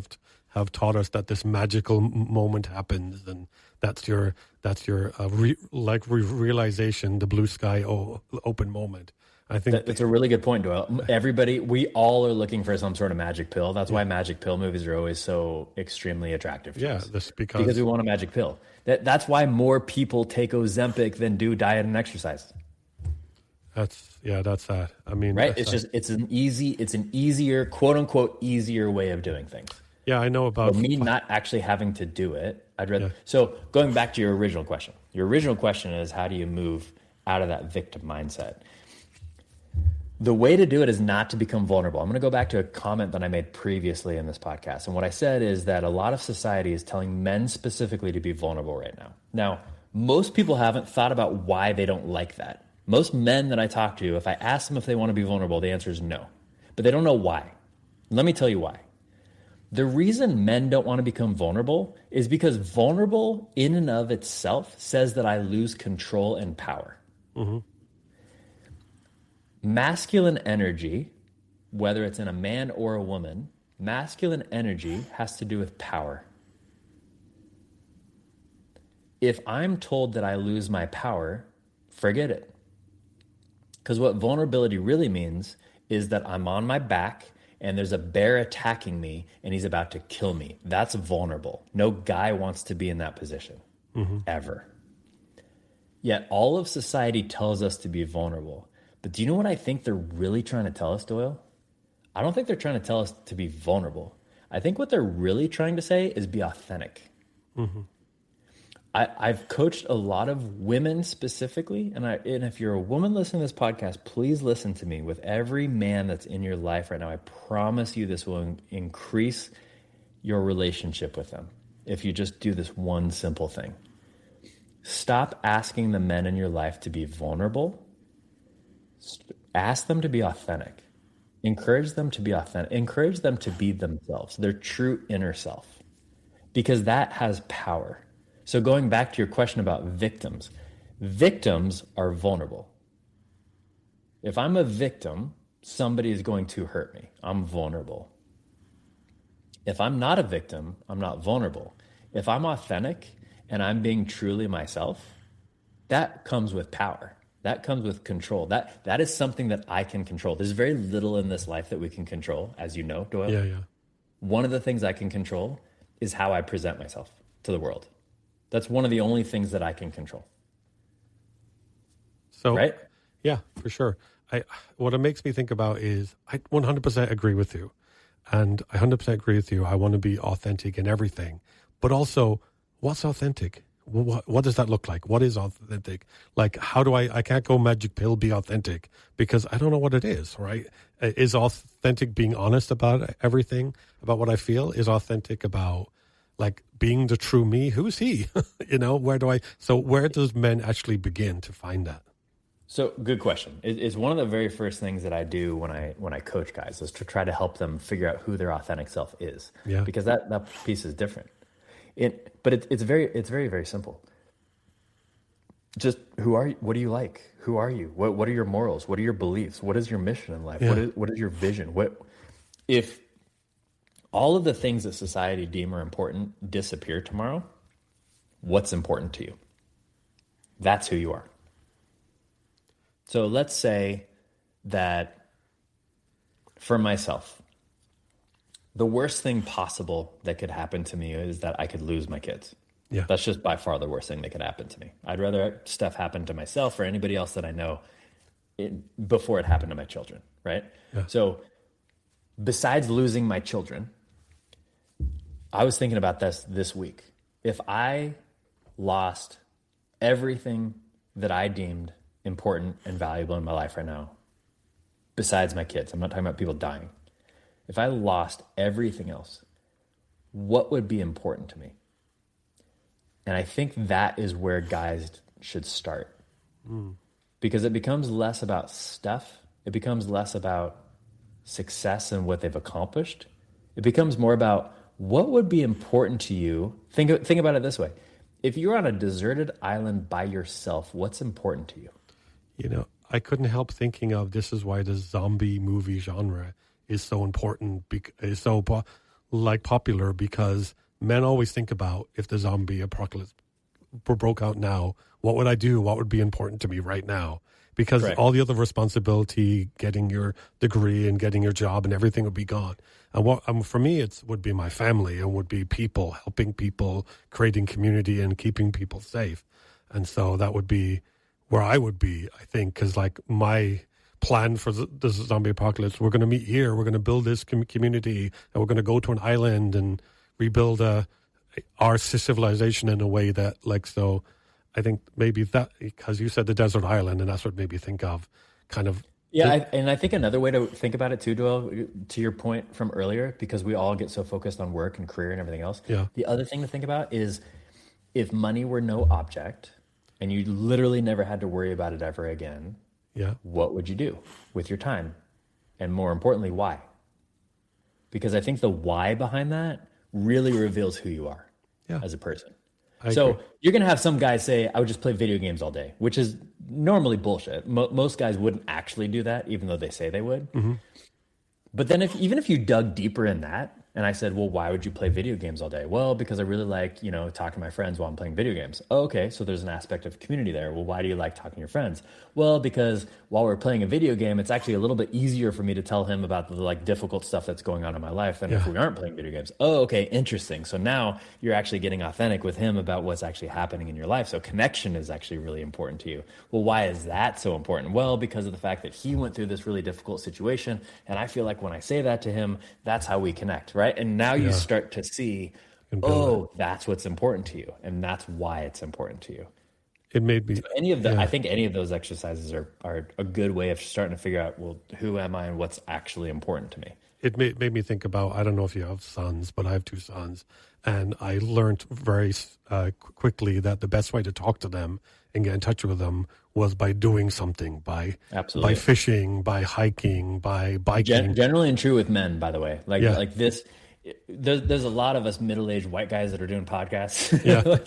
have taught us that this magical moment happens, and that's your realization, the blue sky open moment. I think That's a really good point, Doyle. Everybody, we all are looking for some sort of magic pill. That's why magic pill movies are always so extremely attractive to us. this Because we want a magic pill. That's why more people take Ozempic than do diet and exercise. that's that. I mean, Right? It's an easier, quote unquote, easier way of doing things. Yeah, I know about But me not actually having to do it, I'd rather. So going back to your original question. Your original question is, how do you move out of that victim mindset? The way to do it is not to become vulnerable. I'm going to go back to a comment that I made previously in this podcast. And what I said is that a lot of society is telling men specifically to be vulnerable right now. Now, most people haven't thought about why they don't like that. Most men that I talk to, if I ask them if they want to be vulnerable, the answer is no. But they don't know why. Let me tell you why. The reason men don't want to become vulnerable is because vulnerable in and of itself says that I lose control and power. Mm-hmm. Masculine energy, whether it's in a man or a woman, masculine energy has to do with power. If I'm told that I lose my power, forget it. Because what vulnerability really means is that I'm on my back and there's a bear attacking me and he's about to kill me. That's vulnerable. No guy wants to be in that position, ever. Yet all of society tells us to be vulnerable. But do you know what I think they're really trying to tell us, Doyle? I don't think they're trying to tell us to be vulnerable. I think what they're really trying to say is be authentic. Mm-hmm. I've coached a lot of women specifically, and if you're a woman listening to this podcast, please listen to me. With every man that's in your life right now, I promise you this will increase your relationship with them if you just do this one simple thing. Stop asking the men in your life to be vulnerable. Ask them to be authentic. Encourage them to be authentic. Encourage them to be themselves, their true inner self, because that has power. So going back to your question about victims, victims are vulnerable. If I'm a victim, somebody is going to hurt me. I'm vulnerable. If I'm not a victim, I'm not vulnerable. If I'm authentic and I'm being truly myself, that comes with power. That comes with control. That is something that I can control. There's very little in this life that we can control, as you know, Doyle. Yeah, yeah. One of the things I can control is how I present myself to the world. That's one of the only things that I can control. So, right? Yeah, for sure. What it makes me think about is I 100% agree with you. And I 100% agree with you. I want to be authentic in everything. But also, what's authentic? What does that look like? What is authentic? Like, how do I can't go magic pill, be authentic, because I don't know what it is, right? Is authentic being honest about everything, about what I feel? Is authentic about, like, being the true me? Who's he? Where does men actually begin to find that? So good question. It's one of the very first things that I do when I coach guys is to try to help them figure out who their authentic self is. Yeah. Because that piece is different. But it's very, very simple. Just who are you? What do you like? Who are you? What are your morals? What are your beliefs? What is your mission in life? Yeah. What is your vision? If all of the things that society deem are important disappear tomorrow, what's important to you? That's who you are. So let's say that for myself, the worst thing possible that could happen to me is that I could lose my kids. Yeah. That's just by far the worst thing that could happen to me. I'd rather stuff happen to myself or anybody else that I know before it happened to my children, right? Yeah. So besides losing my children, I was thinking about this week. If I lost everything that I deemed important and valuable in my life right now, besides my kids, I'm not talking about people dying. If I lost everything else, what would be important to me? And I think that is where guys should start. Because it becomes less about stuff. It becomes less about success and what they've accomplished. It becomes more about what would be important to you. Think about it this way. If you're on a deserted island by yourself, what's important to you? I couldn't help thinking of this is why the zombie movie genre is so important, is so popular, because men always think about, if the zombie apocalypse broke out now, what would I do? What would be important to me right now? Because Correct. all the other responsibility, getting your degree and getting your job and everything would be gone. And for me, it would be my family and would be people, helping people, creating community and keeping people safe. And so that would be where I would be, I think, because like my plan for the zombie apocalypse, we're going to meet here, we're going to build this community, and we're going to go to an island and rebuild our civilization in a way that, like, so I think maybe that, because you said the desert island, and that's what made me think of kind of. Yeah, and I think another way to think about it too, Doyle, to your point from earlier, because we all get so focused on work and career and everything else. Yeah. The other thing to think about is if money were no object and you literally never had to worry about it ever again, Yeah. what would you do with your time? And more importantly, why? Because I think the why behind that really reveals who you are as a person. I So agree. you're going to have some guys say, I would just play video games all day, which is normally bullshit. Most guys wouldn't actually do that, even though they say they would. Mm-hmm. But then even if you dug deeper in that, and I said, well, why would you play video games all day? Well, because I really like, talking to my friends while I'm playing video games. Oh, okay, so there's an aspect of community there. Well, why do you like talking to your friends? Well, because while we're playing a video game, it's actually a little bit easier for me to tell him about the difficult stuff that's going on in my life than if we aren't playing video games. Oh, okay, interesting. So now you're actually getting authentic with him about what's actually happening in your life. So connection is actually really important to you. Well, why is that so important? Well, because of the fact that he went through this really difficult situation, and I feel like when I say that to him, that's how we connect, right? And now you start to see, that's what's important to you, and that's why it's important to you. It made me. So I think any of those exercises are a good way of starting to figure out, well, who am I and what's actually important to me. It made me think about, I don't know if you have sons, but I have two sons, and I learned very quickly that the best way to talk to them and get in touch with them was by doing something, by fishing, by hiking, by biking. Generally and true with men, by the way. Like this, there's a lot of us middle-aged white guys that are doing podcasts. Yeah.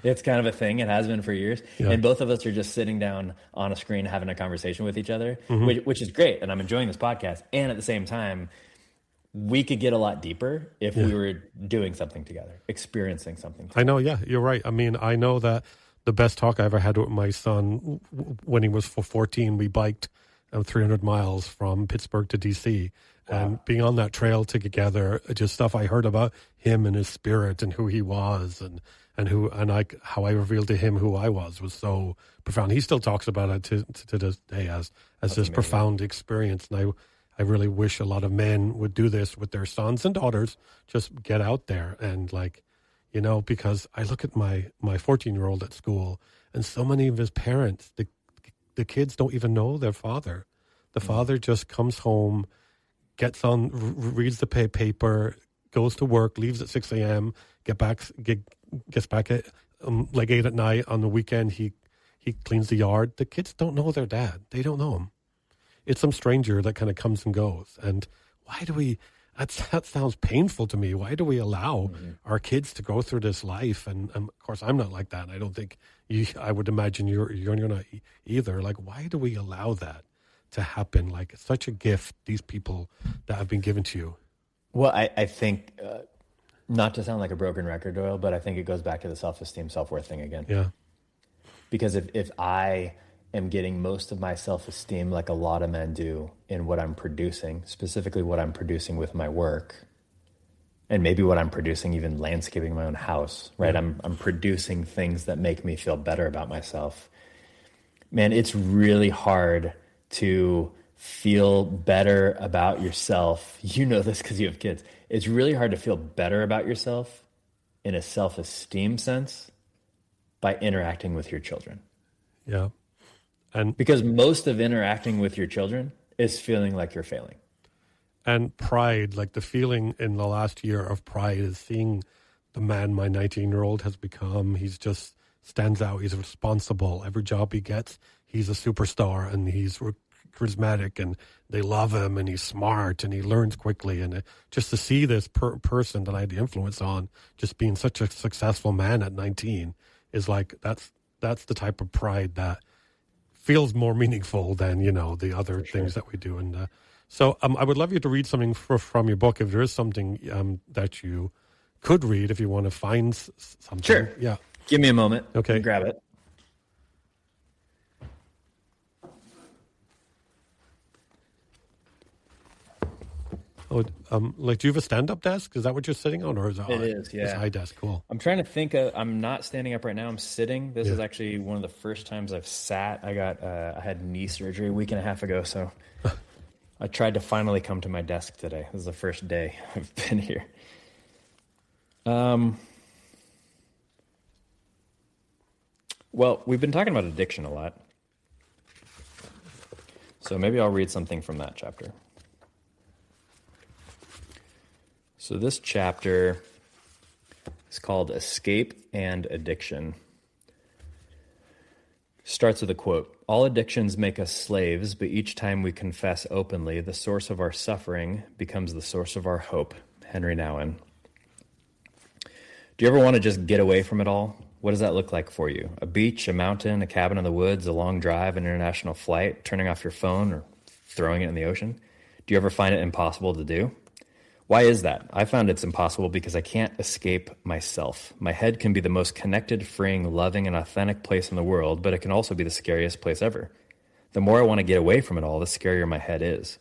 It's kind of a thing. It has been for years. Yeah. And both of us are just sitting down on a screen having a conversation with each other, Mm-hmm. which is great. And I'm enjoying this podcast. And at the same time, we could get a lot deeper if we were doing something together, experiencing something together. I know, yeah, you're right. I mean, I know that the best talk I ever had with my son when he was 14, we biked 300 miles from Pittsburgh to D.C. And being on that trail together, just stuff I heard about him and his spirit and who he was and how I revealed to him who I was so profound. He still talks about it to this day as this amazing, profound experience. And I really wish a lot of men would do this with their sons and daughters. Just get out there and because I look at my 14-year-old at school, and so many of his parents, the kids don't even know their father. The father just comes home, gets on, reads the paper, goes to work, leaves at 6 a.m., gets back at like 8 at night. On the weekend, he cleans the yard. The kids don't know their dad. They don't know him. It's some stranger that kind of comes and goes. And why do we... That sounds painful to me. Why do we allow our kids to go through this life? And of course, I'm not like that. I don't think I would imagine you're not either. Like, why do we allow that to happen? Like, it's such a gift, these people that have been given to you. Well, I think, not to sound like a broken record, Doyle, but I think it goes back to the self-esteem, self-worth thing again. Yeah. Because if I am getting most of my self-esteem, like a lot of men do, in what I'm producing, specifically what I'm producing with my work, and maybe what I'm producing, even landscaping my own house, right? I'm producing things that make me feel better about myself. Man, it's really hard to feel better about yourself. You know this because you have kids. It's really hard to feel better about yourself in a self-esteem sense by interacting with your children. Yeah. And because most of interacting with your children is feeling like you're failing. And pride, like the feeling in the last year of pride is seeing the man my 19-year-old has become. He's just stands out. He's responsible. Every job he gets, he's a superstar, and he's charismatic, and they love him, and he's smart, and he learns quickly. And just to see this person that I had the influence on just being such a successful man at 19 is like, that's the type of pride that feels more meaningful than, the other things that we do. And so I would love you to read something from your book. If there is something that you could read, if you want to find something. Sure. Yeah. Give me a moment. Okay. Grab it. Oh, do you have a stand-up desk? Is that what you're sitting on, or is it? It is, yeah. It's a high desk. Cool. I'm trying to think. I'm not standing up right now. I'm sitting. This is actually one of the first times I've sat. I had knee surgery a week and a half ago, so I tried to finally come to my desk today. This is the first day I've been here. Well, we've been talking about addiction a lot, so maybe I'll read something from that chapter. So this chapter is called Escape and Addiction. Starts with a quote. All addictions make us slaves, but each time we confess openly, the source of our suffering becomes the source of our hope. Henry Nouwen. Do you ever want to just get away from it all? What does that look like for you? A beach, a mountain, a cabin in the woods, a long drive, an international flight, turning off your phone or throwing it in the ocean? Do you ever find it impossible to do? Why is that? I found it's impossible because I can't escape myself. My head can be the most connected, freeing, loving, and authentic place in the world, but it can also be the scariest place ever. The more I want to get away from it all, the scarier my head is.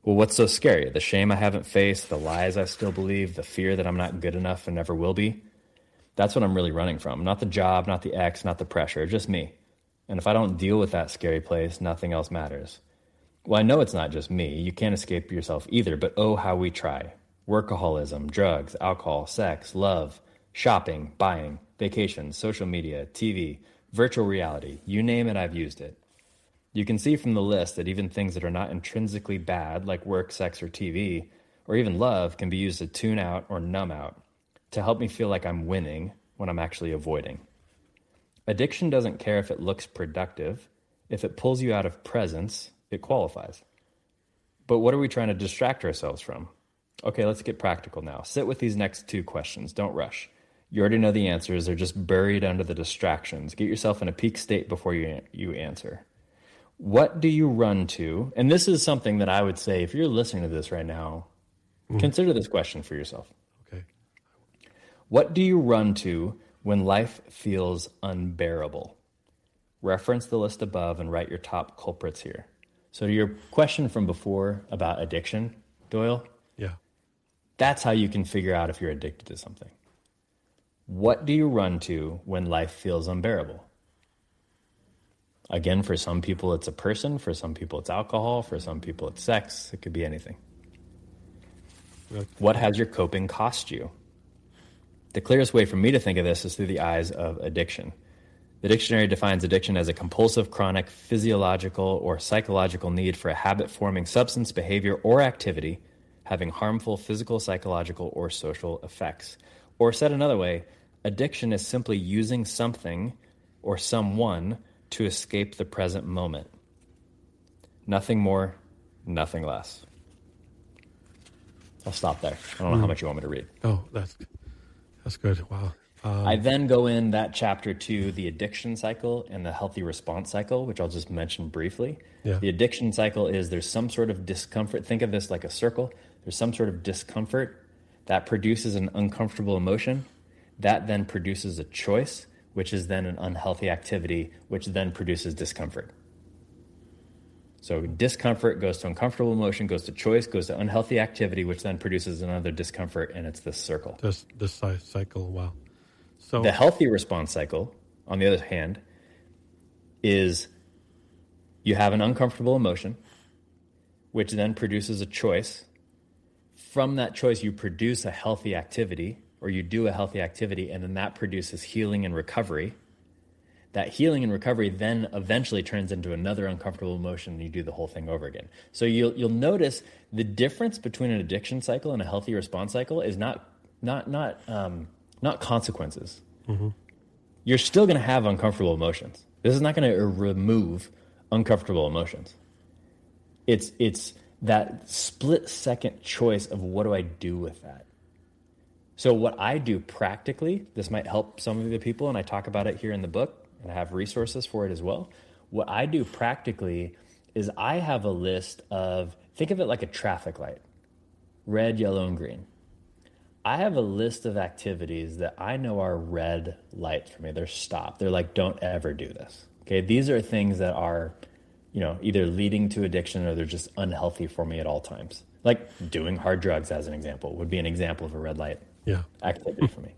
Well, what's so scary? The shame I haven't faced, the lies I still believe, the fear that I'm not good enough and never will be? That's what I'm really running from. Not the job, not the ex, not the pressure, just me. And if I don't deal with that scary place, nothing else matters. Well, I know it's not just me. You can't escape yourself either, but oh, how we try. Workaholism, drugs, alcohol, sex, love, shopping, buying, vacations, social media, TV, virtual reality. You name it, I've used it. You can see from the list that even things that are not intrinsically bad, like work, sex, or TV, or even love, can be used to tune out or numb out, to help me feel like I'm winning when I'm actually avoiding. Addiction doesn't care if it looks productive. If it pulls you out of presence, it qualifies. But what are we trying to distract ourselves from? Okay, let's get practical now. Sit with these next two questions. Don't rush. You already know the answers. They're just buried under the distractions. Get yourself in a peak state before you answer. What do you run to? And this is something that I would say, if you're listening to this right now, Consider this question for yourself. Okay. What do you run to when life feels unbearable? Reference the list above and write your top culprits here. So to your question from before about addiction, Doyle, Yeah. that's how you can figure out if you're addicted to something. What do you run to when life feels unbearable? Again, for some people, it's a person. For some people, it's alcohol. For some people, it's sex. It could be anything. What has your coping cost you? The clearest way for me to think of this is through the eyes of addiction. The dictionary defines addiction as a compulsive, chronic, physiological, or psychological need for a habit-forming substance, behavior, or activity having harmful physical, psychological, or social effects. Or said another way, addiction is simply using something or someone to escape the present moment. Nothing more, nothing less. I'll stop there. I don't know how much you want me to read. Oh, that's good. Wow. I then go in that chapter to the addiction cycle and the healthy response cycle, which I'll just mention briefly. Yeah. The addiction cycle is there's some sort of discomfort. Think of this like a circle. There's some sort of discomfort that produces an uncomfortable emotion. That then produces a choice, which is then an unhealthy activity, which then produces discomfort. So discomfort goes to uncomfortable emotion, goes to choice, goes to unhealthy activity, which then produces another discomfort, and it's this circle. This cycle, wow. So the healthy response cycle, on the other hand, is you have an uncomfortable emotion, which then produces a choice. From that choice, you produce a healthy activity, or you do a healthy activity, and then that produces healing and recovery. That healing and recovery then eventually turns into another uncomfortable emotion, and you do the whole thing over again. So you'll notice the difference between an addiction cycle and a healthy response cycle is not consequences. Mm-hmm. You're still going to have uncomfortable emotions. This is not going to remove uncomfortable emotions. It's that split second choice of what do I do with that. So what I do practically, this might help some of the people, and I talk about it here in the book, and I have resources for it as well. What I do practically is I have a list of, think of it like a traffic light, red, yellow, and green. I have a list of activities that I know are red lights for me. They're stop. They're like, don't ever do this. Okay, these are things that are, either leading to addiction or they're just unhealthy for me at all times. Like doing hard drugs, as an example, would be an example of a red light activity for me.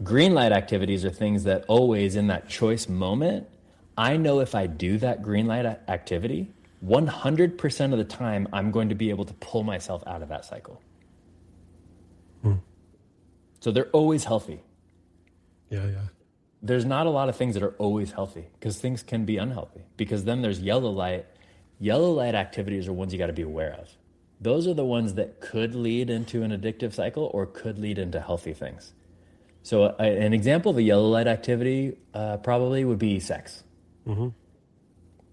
Green light activities are things that always in that choice moment, I know if I do that green light activity, 100% of the time, I'm going to be able to pull myself out of that cycle. So they're always healthy. Yeah. There's not a lot of things that are always healthy because things can be unhealthy. Because then there's yellow light. Yellow light activities are ones you got to be aware of. Those are the ones that could lead into an addictive cycle or could lead into healthy things. So an example of a yellow light activity probably would be sex. Mm-hmm.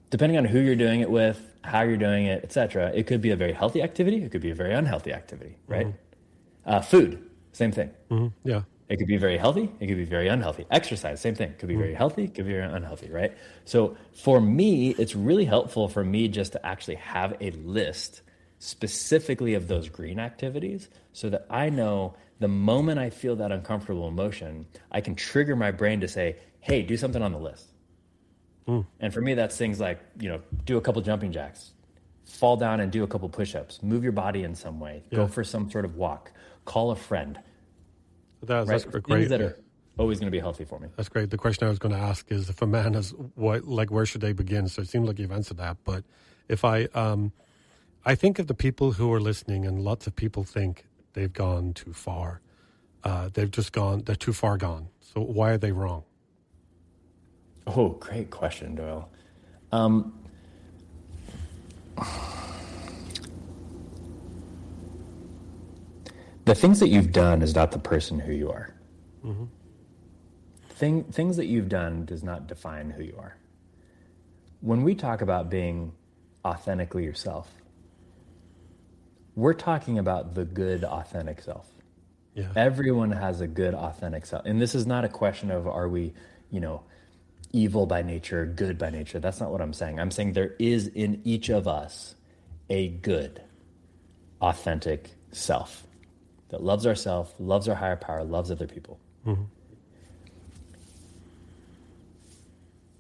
Depending on who you're doing it with, how you're doing it, etc., it could be a very healthy activity. It could be a very unhealthy activity, right? Mm-hmm. Food, same thing. Mm-hmm. Yeah. It could be very healthy. It could be very unhealthy. Exercise, same thing. It could be very healthy. It could be very unhealthy, right? So for me, it's really helpful for me just to actually have a list specifically of those green activities so that I know the moment I feel that uncomfortable emotion, I can trigger my brain to say, hey, do something on the list. And for me, that's things like, do a couple jumping jacks, fall down and do a couple push-ups, move your body in some way, go for some sort of walk, call a friend. That's great. Things that are always going to be healthy for me. That's great. The question I was going to ask is if a man has where should they begin? So it seems like you've answered that. But if I think of the people who are listening, and lots of people think they've gone too far. They're too far gone. So why are they wrong? Oh, great question, Doyle. The things that you've done is not the person who you are. Mm-hmm. Things that you've done does not define who you are. When we talk about being authentically yourself, we're talking about the good, authentic self. Yeah. Everyone has a good, authentic self. And this is not a question of are we, evil by nature, good by nature. That's not what I'm saying. I'm saying there is in each of us a good, authentic self, that loves ourself, loves our higher power, loves other people. Mm-hmm.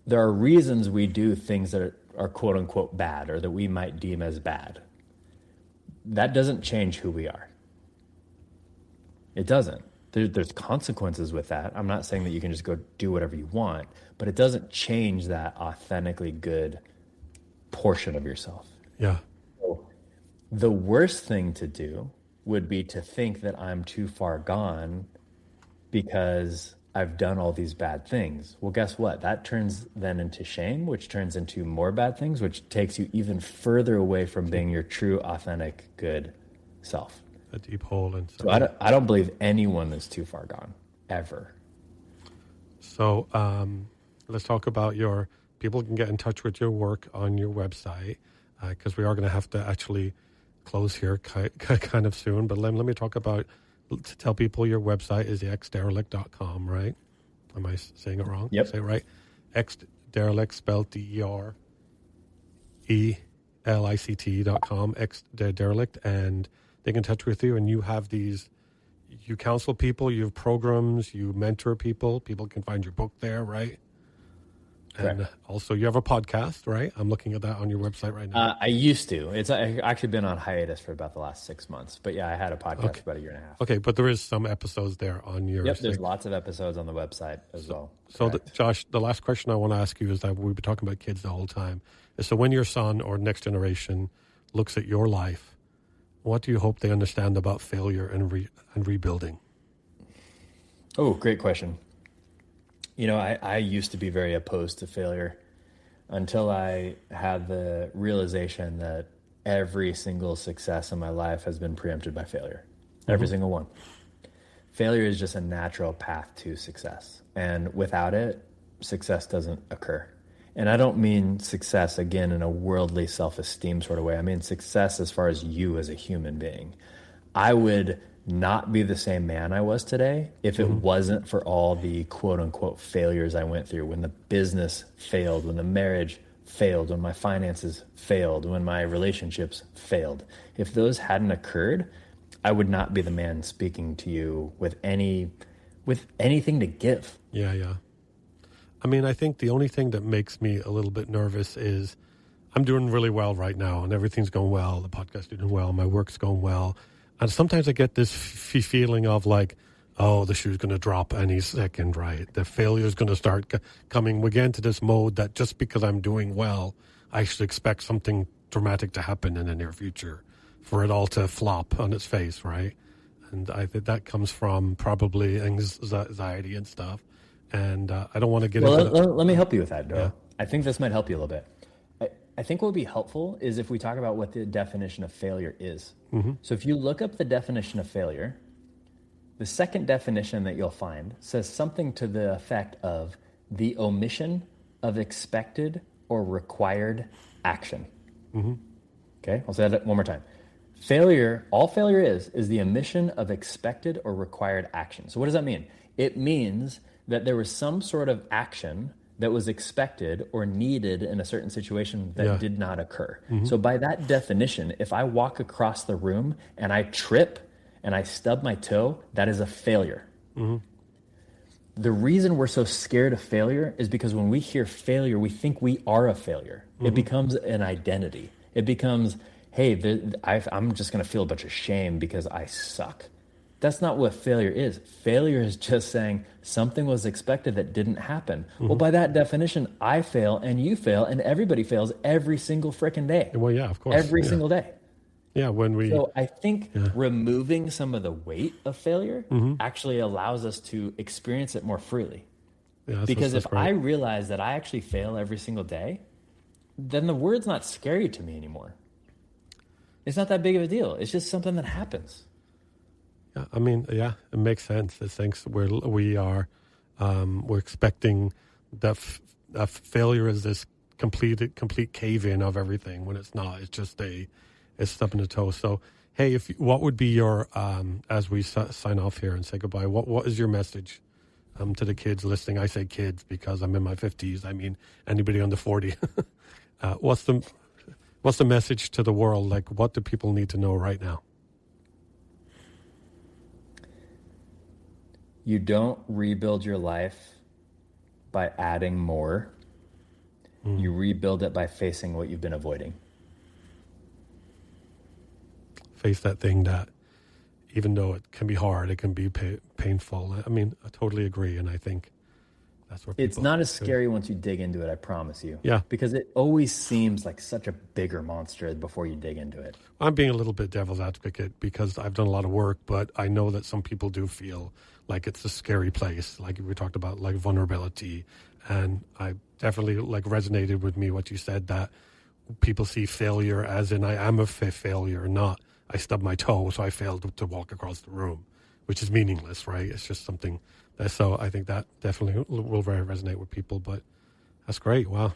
There are reasons we do things that are quote unquote bad, or that we might deem as bad. That doesn't change who we are. It doesn't. There's consequences with that. I'm not saying that you can just go do whatever you want, but it doesn't change that authentically good portion of yourself. Yeah. So the worst thing to do would be to think that I'm too far gone because I've done all these bad things. Well, guess what? That turns then into shame, which turns into more bad things, which takes you even further away from being your true, authentic, good self. A deep hole. And so I don't believe anyone is too far gone, ever. So let's talk about people can get in touch with your work on your website, because we are going to have to actually close here kind of soon. But let me talk about, to tell people your website is Ex-Derelict.com, right? Am I saying it wrong? Yep. Say it right. Ex-Derelict, spelled DERELICT.com, Ex-Derelict, and they can touch with you, and you have you counsel people, you have programs, you mentor people. People can find your book there, right? Correct. And also you have a podcast, right? I'm looking at that on your website right now. I used to. I've actually been on hiatus for about the last 6 months. But yeah, I had a podcast for about 1.5 years. Okay, but there is some episodes there on your... Yep, there's lots of episodes on the website as well. So Josh, the last question I want to ask you is that we've been talking about kids the whole time. So when your son or next generation looks at your life, what do you hope they understand about failure and rebuilding? Oh, great question. You know, I used to be very opposed to failure until I had the realization that every single success in my life has been preempted by failure. Every single one. Failure is just a natural path to success. And without it, success doesn't occur. And I don't mean success, again, in a worldly self-esteem sort of way. I mean success as far as you as a human being. I would not be the same man I was today if it wasn't for all the quote unquote failures I went through, when the business failed, when the marriage failed, when my finances failed, when my relationships failed. If those hadn't occurred, I would not be the man speaking to you with anything to give. Yeah. I mean, I think the only thing that makes me a little bit nervous is I'm doing really well right now and everything's going well. The podcast's doing well. My work's going well. And sometimes I get this feeling of like, oh, the shoe's going to drop any second, right? The failure is going to start coming. We get into this mode that just because I'm doing well, I should expect something dramatic to happen in the near future for it all to flop on its face, right? And I think that comes from probably anxiety and stuff. And I don't want to get into let me help you with that, Doyle. Yeah. I think this might help you a little bit. I think what would be helpful is if we talk about what the definition of failure is. So if you look up the definition of failure, the second definition that you'll find says something to the effect of the omission of expected or required action. Okay, I'll say that one more time. All failure is the omission of expected or required action. So what does that mean? It means that there was some sort of action that was expected or needed in a certain situation that did not occur. So by that definition, if I walk across the room and I trip and I stub my toe, that is a failure. The reason we're so scared of failure is because when we hear failure, we think we are a failure. It becomes an identity. It becomes, hey, I'm just going to feel a bunch of shame because I suck. That's not what failure is. Failure is just saying something was expected that didn't happen. Well, by that definition, I fail and you fail and everybody fails every single frickin' day. Well, yeah, of course. Every single day. Yeah, So I think removing some of the weight of failure actually allows us to experience it more freely. Yeah, because if I realize that I actually fail every single day, then the word's not scary to me anymore. It's not that big of a deal. It's just something that happens. Yeah, I mean, it makes sense. I think we're expecting that failure is this complete cave-in of everything when it's not. It's just it's stubbing the toe. So, hey, what would be your as we sign off here and say goodbye? What is your message to the kids listening? I say kids because I'm in my 50s. I mean anybody under 40. What's the message to the world? Like, what do people need to know right now? You don't rebuild your life by adding more. You rebuild it by facing what you've been avoiding. Face that thing that, even though it can be hard, it can be painful. I mean, I totally agree. And I think that's where it's not as scary once you dig into it, I promise you. Yeah. Because it always seems like such a bigger monster before you dig into it. I'm being a little bit devil's advocate because I've done a lot of work, but I know that some people do feel like it's a scary place. Like we talked about, like vulnerability. And I definitely resonated with me what you said, that people see failure as in I am a failure, not I stubbed my toe, so I failed to walk across the room, which is meaningless, right? It's just something that, so I think that definitely will very resonate with people, but that's great. Wow.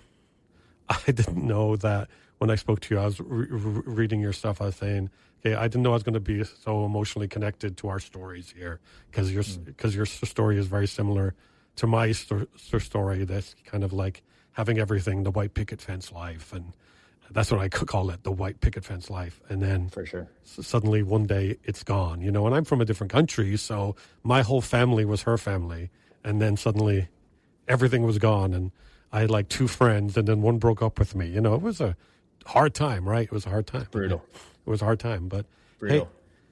I didn't know that when I spoke to you, I was reading your stuff. I was saying, okay, I didn't know I was going to be so emotionally connected to our stories here because your story is very similar to my story. That's kind of like having everything, the white picket fence life. And that's what I could call it, the white picket fence life. And then for sure, suddenly one day it's gone, and I'm from a different country. So my whole family was her family. And then suddenly everything was gone. And I had like 2 friends, and then one broke up with me. It was a hard time, right? It was a hard time. Brutal. It was a hard time, but brutal. Hey,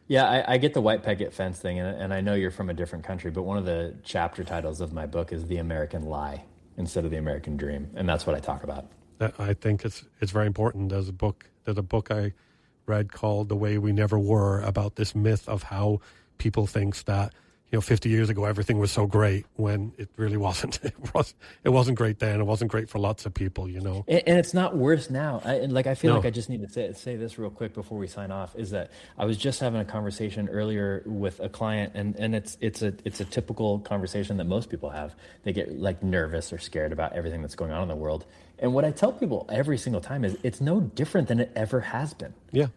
yeah, I get the white picket fence thing, and I know you're from a different country, but one of the chapter titles of my book is The American Lie instead of The American Dream, and that's what I talk about. I think it's very important. There's a book I read called The Way We Never Were, about this myth of how people think that 50 years ago everything was so great when it really wasn't. It wasn't great then. It wasn't great for lots of people. And it's not worse now. I feel like I just need to say this real quick before we sign off. Is that I was just having a conversation earlier with a client, and it's a typical conversation that most people have. They get like nervous or scared about everything that's going on in the world. And what I tell people every single time is it's no different than it ever has been. Yeah,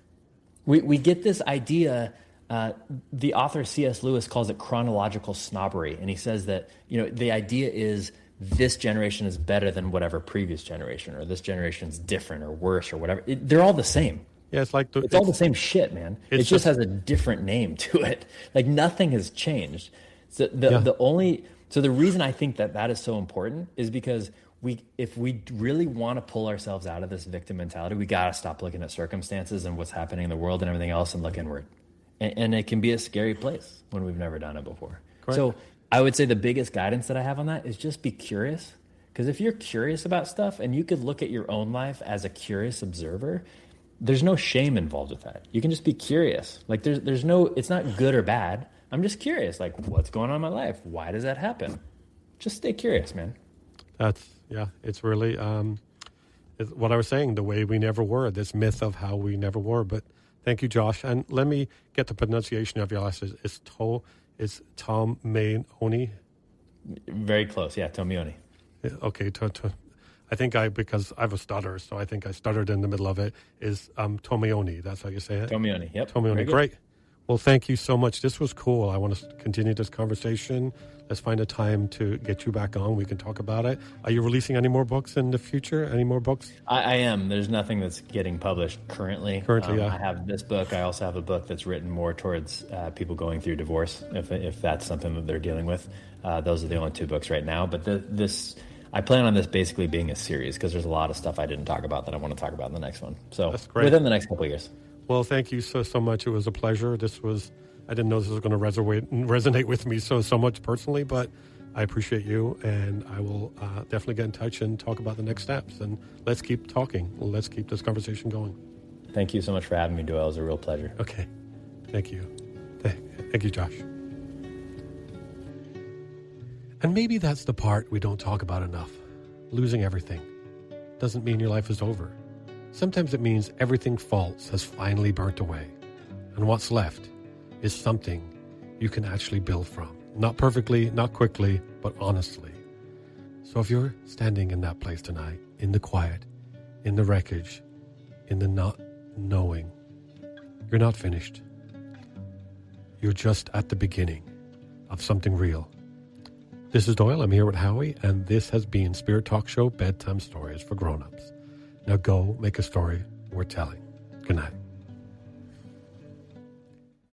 we get this idea. The author C.S. Lewis calls it chronological snobbery, and he says that the idea is this generation is better than whatever previous generation, or this generation's different or worse or whatever. They're all the same. Yeah, it's all the same shit, man. It just has a different name to it. Like nothing has changed. So the reason I think that is so important is because if we really want to pull ourselves out of this victim mentality, we got to stop looking at circumstances and what's happening in the world and everything else and look inward. And it can be a scary place when we've never done it before. Correct. So I would say the biggest guidance that I have on that is just be curious. Because if you're curious about stuff and you could look at your own life as a curious observer, there's no shame involved with that. You can just be curious. Like there's no, it's not good or bad. I'm just curious. Like what's going on in my life? Why does that happen? Just stay curious, man. It's really it's what I was saying, the way we never were, this myth of how we never were. But thank you, Josh. And let me get the pronunciation of your last name. It's Tomeoni? Very close, yeah, Tomeoni. Okay, I think because I have a stutter, so I think I stuttered in the middle of it, is Tomeoni. That's how you say it? Tomeoni, yep. Tomeoni, great. Well, thank you so much. This was cool. I want to continue this conversation. Let's find a time to get you back on. We can talk about it. Are you releasing any more books in the future? Any more books? I am. There's nothing that's getting published currently. Yeah. I have this book. I also have a book that's written more towards people going through divorce, if that's something that they're dealing with. Those are the only 2 books right now. But I plan on this basically being a series because there's a lot of stuff I didn't talk about that I want to talk about in the next one. So that's great. Within the next couple of years. Well, thank you so much. It was a pleasure. I didn't know this was going to resonate with me so much personally, but I appreciate you, and I will definitely get in touch and talk about the next steps. And let's keep talking. Let's keep this conversation going. Thank you so much for having me, Doyle. It was a real pleasure. Okay. Thank you. Thank you, Josh. And maybe that's the part we don't talk about enough. Losing everything doesn't mean your life is over. Sometimes it means everything false has finally burnt away, and what's left is something you can actually build from. Not perfectly, not quickly, but honestly. So if you're standing in that place tonight, in the quiet, in the wreckage, in the not knowing, you're not finished. You're just at the beginning of something real. This is Doyle. I'm here with Howie, and this has been Spirit Talk Show Bedtime Stories for Grown-Ups. Now go make a story worth telling. Good night.